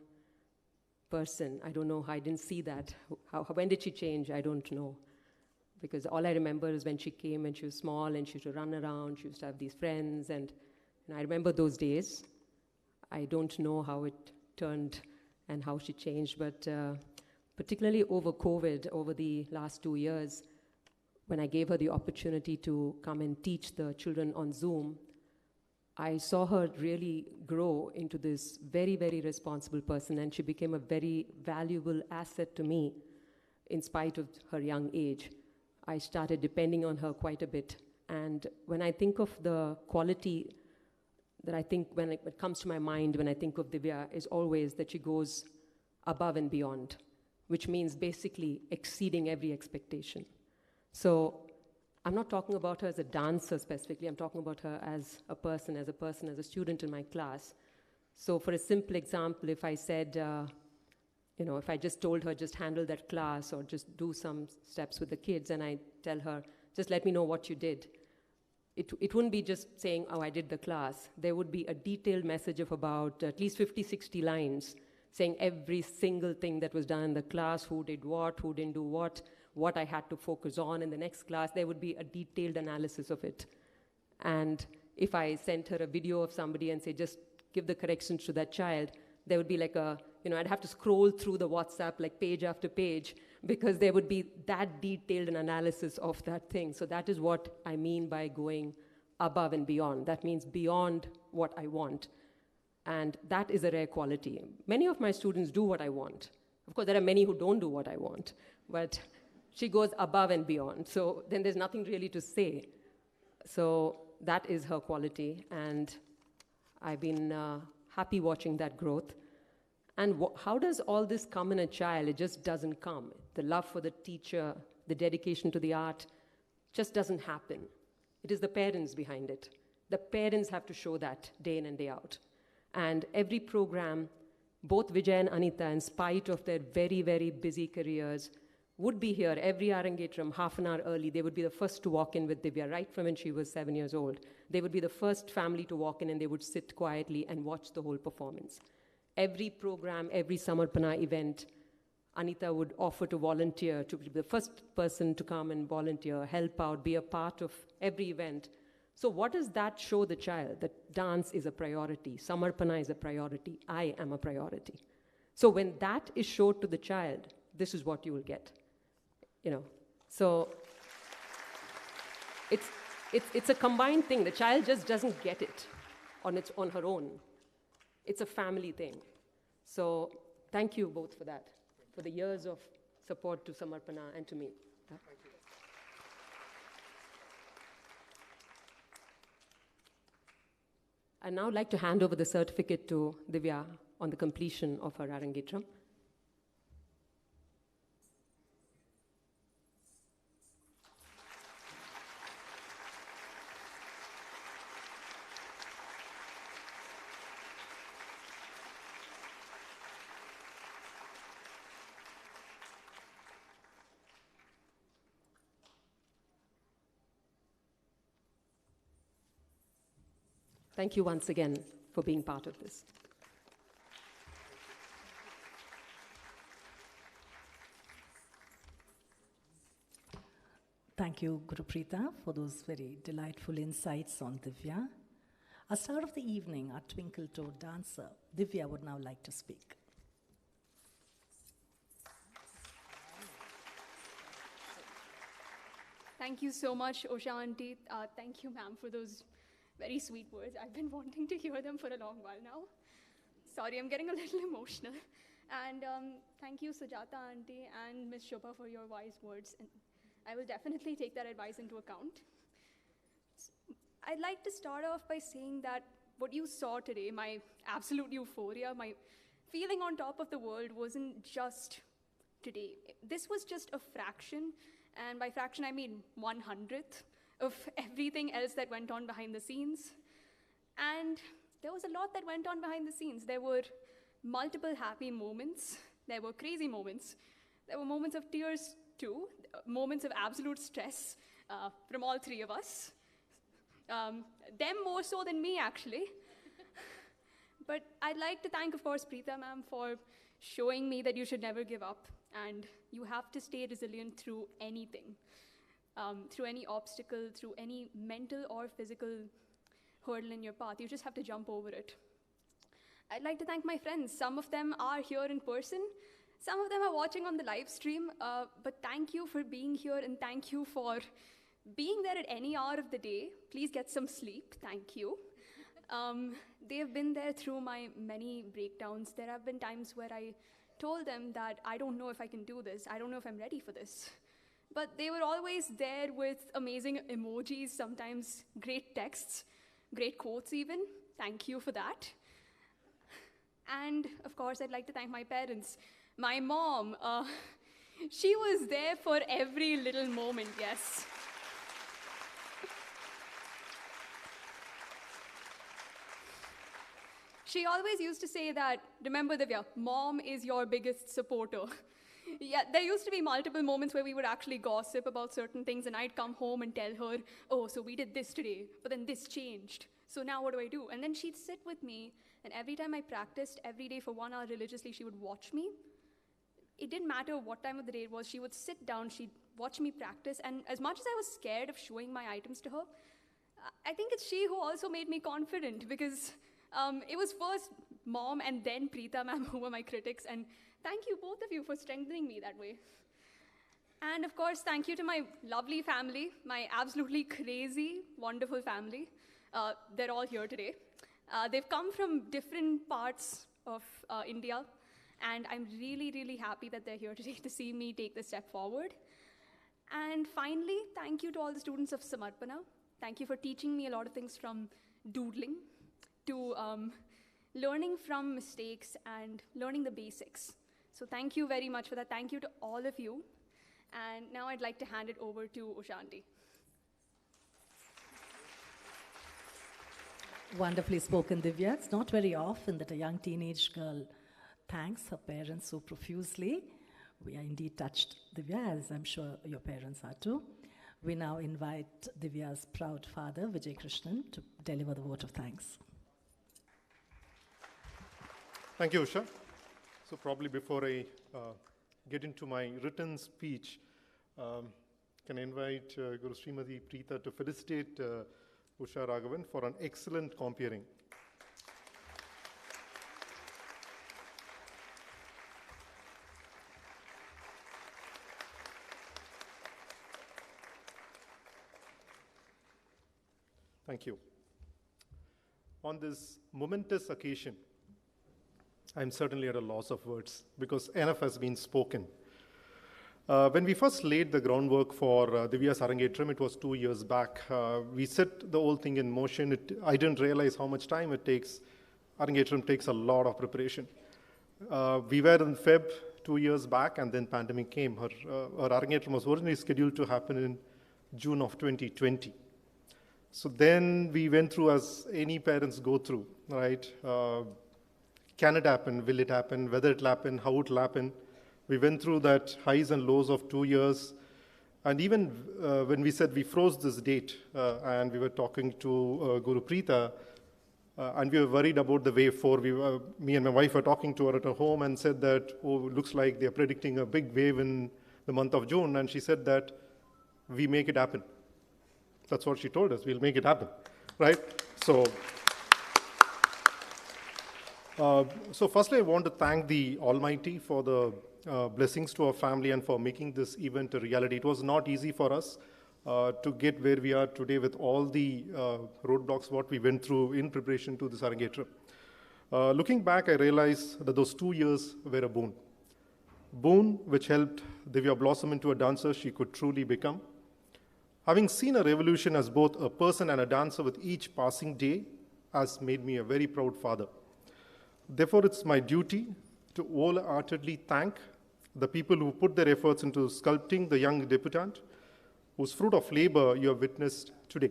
person. I don't know, I didn't see that. When did she change? I don't know. Because all I remember is when she came and she was small and she used to run around, she used to have these friends, and I remember those days. I don't know how it turned and how she changed, but particularly over COVID, over the last 2 years, when I gave her the opportunity to come and teach the children on Zoom, I saw her really grow into this very, very responsible person, and she became a very valuable asset to me in spite of her young age. I started depending on her quite a bit. And when I think of the quality that I think when it comes to my mind when I think of Divya is always that she goes above and beyond, which means basically exceeding every expectation. So I'm not talking about her as a dancer specifically, I'm talking about her as a person, as a student in my class. So for a simple example, if I said, if I just told her just handle that class or just do some steps with the kids, and I tell her, just let me know what you did. It wouldn't be just saying, oh, I did the class. There would be a detailed message of about at least 50, 60 lines saying every single thing that was done in the class, who did what, who didn't do what I had to focus on in the next class. There would be a detailed analysis of it. And if I sent her a video of somebody and say, just give the corrections to that child, there would be like I'd have to scroll through the WhatsApp like page after page because there would be that detailed an analysis of that thing. So that is what I mean by going above and beyond. That means beyond what I want. And that is a rare quality. Many of my students do what I want. Of course, there are many who don't do what I want, but she goes above and beyond. So then there's nothing really to say. So that is her quality, and I've been happy watching that growth. And how does all this come in a child? It just doesn't come. The love for the teacher, the dedication to the art just doesn't happen. It is the parents behind it. The parents have to show that day in and day out. And every program, both Vijay and Anita, in spite of their very, very busy careers, would be here every Arangetram, half an hour early. They would be the first to walk in with Divya, right from when she was 7 years old. They would be the first family to walk in, and they would sit quietly and watch the whole performance. Every program, every Samarpana event, Anita would offer to volunteer, to be the first person to come and volunteer, help out, be a part of every event. So what does that show the child? That dance is a priority, Samarpana is a priority, I am a priority. So when that is showed to the child, this is what you will get. So it's a combined thing. The child just doesn't get it on her own. It's a family thing. So thank you both for that, for the years of support to Samarpana and to me. I'd now like to hand over the certificate to Divya on the completion of her Arangetram. Thank you once again for being part of this. Thank you, Guru Preeta, for those very delightful insights on Divya. Our star of the evening, our twinkle-toed dancer, Divya would now like to speak. Thank you so much, Osha Auntie. Thank you, ma'am, for those very sweet words. I've been wanting to hear them for a long while now. Sorry, I'm getting a little emotional. And thank you, Sujata Auntie and Miss Shubha, for your wise words. And I will definitely take that advice into account. I'd like to start off by saying that what you saw today, my absolute euphoria, my feeling on top of the world, wasn't just today. This was just a fraction, and by fraction I mean 1/100th of everything else that went on behind the scenes. And there was a lot that went on behind the scenes. There were multiple happy moments. There were crazy moments. There were moments of tears too, moments of absolute stress from all three of us. Them more so than me, actually. But I'd like to thank, of course, Preeta ma'am for showing me that you should never give up, and you have to stay resilient through anything. Through any obstacle, through any mental or physical hurdle in your path. You just have to jump over it. I'd like to thank my friends. Some of them are here in person. Some of them are watching on the live stream. But thank you for being here, and thank you for being there at any hour of the day. Please get some sleep. Thank you. They have been there through my many breakdowns. There have been times where I told them that I don't know if I can do this. I don't know if I'm ready for this. But they were always there with amazing emojis, sometimes great texts, great quotes even. Thank you for that. And of course, I'd like to thank my parents. My mom, she was there for every little moment, yes. She always used to say that, remember Divya, mom is your biggest supporter. Yeah, there used to be multiple moments where we would actually gossip about certain things, and I'd come home and tell her, oh, so we did this today, but then this changed. So now what do I do? And then she'd sit with me, and every time I practiced, every day for 1 hour religiously, she would watch me. It didn't matter what time of the day it was, she would sit down, she'd watch me practice, and as much as I was scared of showing my items to her, I think it's she who also made me confident, because it was first mom and then Preeta ma'am who were my critics, and thank you, both of you, for strengthening me that way. And of course, thank you to my lovely family, my absolutely crazy, wonderful family. They're all here today. They've come from different parts of India, and I'm really, really happy that they're here today to see me take this step forward. And finally, thank you to all the students of Samarpana. Thank you for teaching me a lot of things, from doodling to learning from mistakes and learning the basics. So thank you very much for that. Thank you to all of you. And now I'd like to hand it over to Osha Auntie. Wonderfully spoken, Divya. It's not very often that a young teenage girl thanks her parents so profusely. We are indeed touched, Divya, as I'm sure your parents are too. We now invite Divya's proud father, Vijaykrishnan, to deliver the vote of thanks. Thank you, Usha. So probably before I get into my written speech, can I invite Guru Srimati Preeta to felicitate Usha Raghavan for an excellent comparing. Thank you. On this momentous occasion, I'm certainly at a loss of words because enough has been spoken. When we first laid the groundwork for Divya's Arangetram, it was 2 years back. We set the whole thing in motion. I didn't realize how much time it takes. Arangetram takes a lot of preparation. We were in Feb 2 years back, and then pandemic came. Her Arangetram was originally scheduled to happen in June of 2020. So then we went through, as any parents go through, right? Can it happen? Will it happen? Whether it will happen? How it will happen? We went through that highs and lows of 2 years. And even when we said we froze this date, and we were talking to Guru Preeta, and we were worried about the wave 4. Me and my wife were talking to her at her home and said that, oh, it looks like they're predicting a big wave in the month of June. And she said that we make it happen. That's what she told us. We'll make it happen, right? So firstly, I want to thank the Almighty for the blessings to our family and for making this event a reality. It was not easy for us to get where we are today with all the roadblocks what we went through in preparation to this Arangetram. Looking back, I realized that those 2 years were a boon. Boon which helped Divya blossom into a dancer she could truly become. Having seen a revolution as both a person and a dancer with each passing day has made me a very proud father. Therefore, it's my duty to wholeheartedly thank the people who put their efforts into sculpting the young debutant, whose fruit of labor you have witnessed today.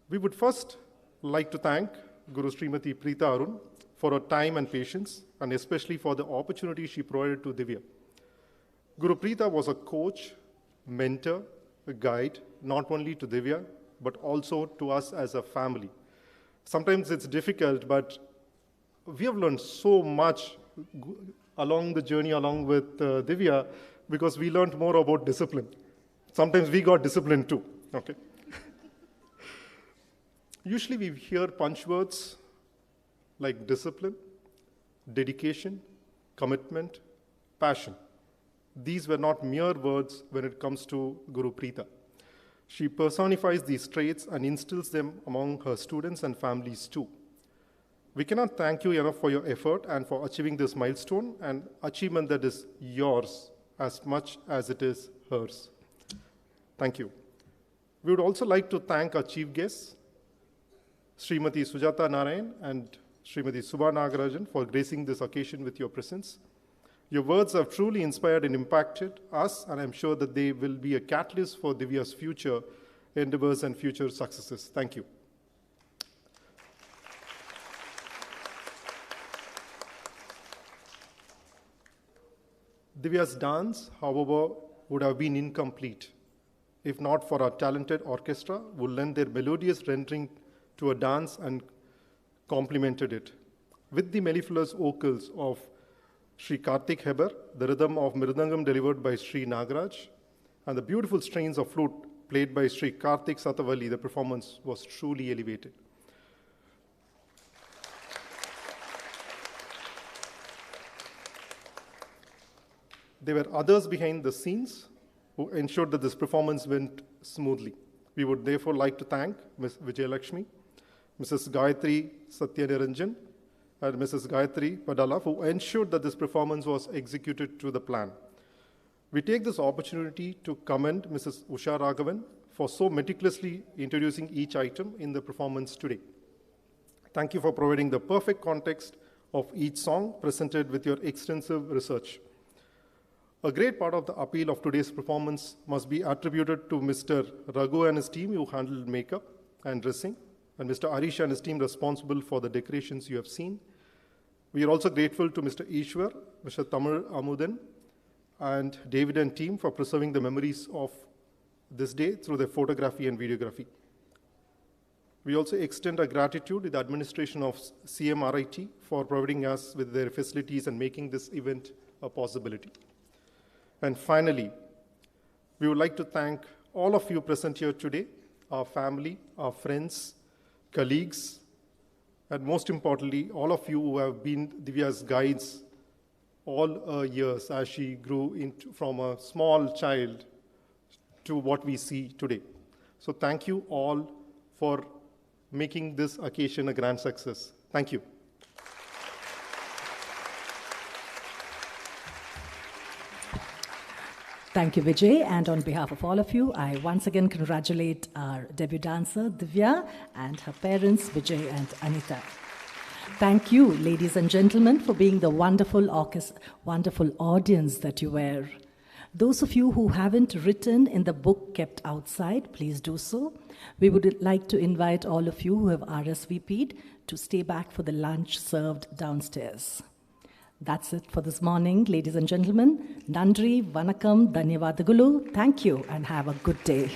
We would first like to thank Guru Srimati Preeta Arun for her time and patience, and especially for the opportunity she provided to Divya. Guru Preeta was a coach, mentor, a guide, not only to Divya, but also to us as a family. Sometimes it's difficult, but we have learned so much along the journey along with Divya, because we learned more about discipline. Sometimes we got disciplined too, okay? Usually we hear punch words like discipline, dedication, commitment, passion. These were not mere words when it comes to Guru Preeta. She personifies these traits and instills them among her students and families too. We cannot thank you enough for your effort and for achieving this milestone, and achievement that is yours as much as it is hers. Thank you. We would also like to thank our chief guests, Srimati Sujata Narayan and Srimati Shubha Nagarajan, for gracing this occasion with your presence. Your words have truly inspired and impacted us, and I'm sure that they will be a catalyst for Divya's future endeavors and future successes. Thank you. Divya's dance, however, would have been incomplete if not for our talented orchestra who lent their melodious rendering to a dance and complemented it. With the mellifluous vocals of Sri Karthik Heber, the rhythm of Mridangam delivered by Sri Nagaraj, and the beautiful strains of flute played by Sri Karthik Satavalli, the performance was truly elevated. There were others behind the scenes who ensured that this performance went smoothly. We would therefore like to thank Ms. Vijayalakshmi, Mrs. Gayatri Satyaniranjan, and Mrs. Gayatri Padala, who ensured that this performance was executed to the plan. We take this opportunity to commend Mrs. Usha Raghavan for so meticulously introducing each item in the performance today. Thank you for providing the perfect context of each song presented with your extensive research. A great part of the appeal of today's performance must be attributed to Mr. Raghu and his team who handled makeup and dressing, and Mr. Arish and his team responsible for the decorations you have seen. We are also grateful to Mr. Ishwar, Mr. Tamil Amudan, and David and team for preserving the memories of this day through their photography and videography. We also extend our gratitude to the administration of CMRIT for providing us with their facilities and making this event a possibility. And finally, we would like to thank all of you present here today, our family, our friends, colleagues, and most importantly, all of you who have been Divya's guides all her years as she grew from a small child to what we see today. So thank you all for making this occasion a grand success. Thank you. Thank you, Vijay. And on behalf of all of you, I once again congratulate our debut dancer, Divya, and her parents, Vijay and Anita. Thank you, ladies and gentlemen, for being the wonderful audience that you were. Those of you who haven't written in the book kept outside, please do so. We would like to invite all of you who have RSVP'd to stay back for the lunch served downstairs. That's it for this morning, ladies and gentlemen. Nandri, Vanakkam, Dhanyavadagulu. Thank you and have a good day.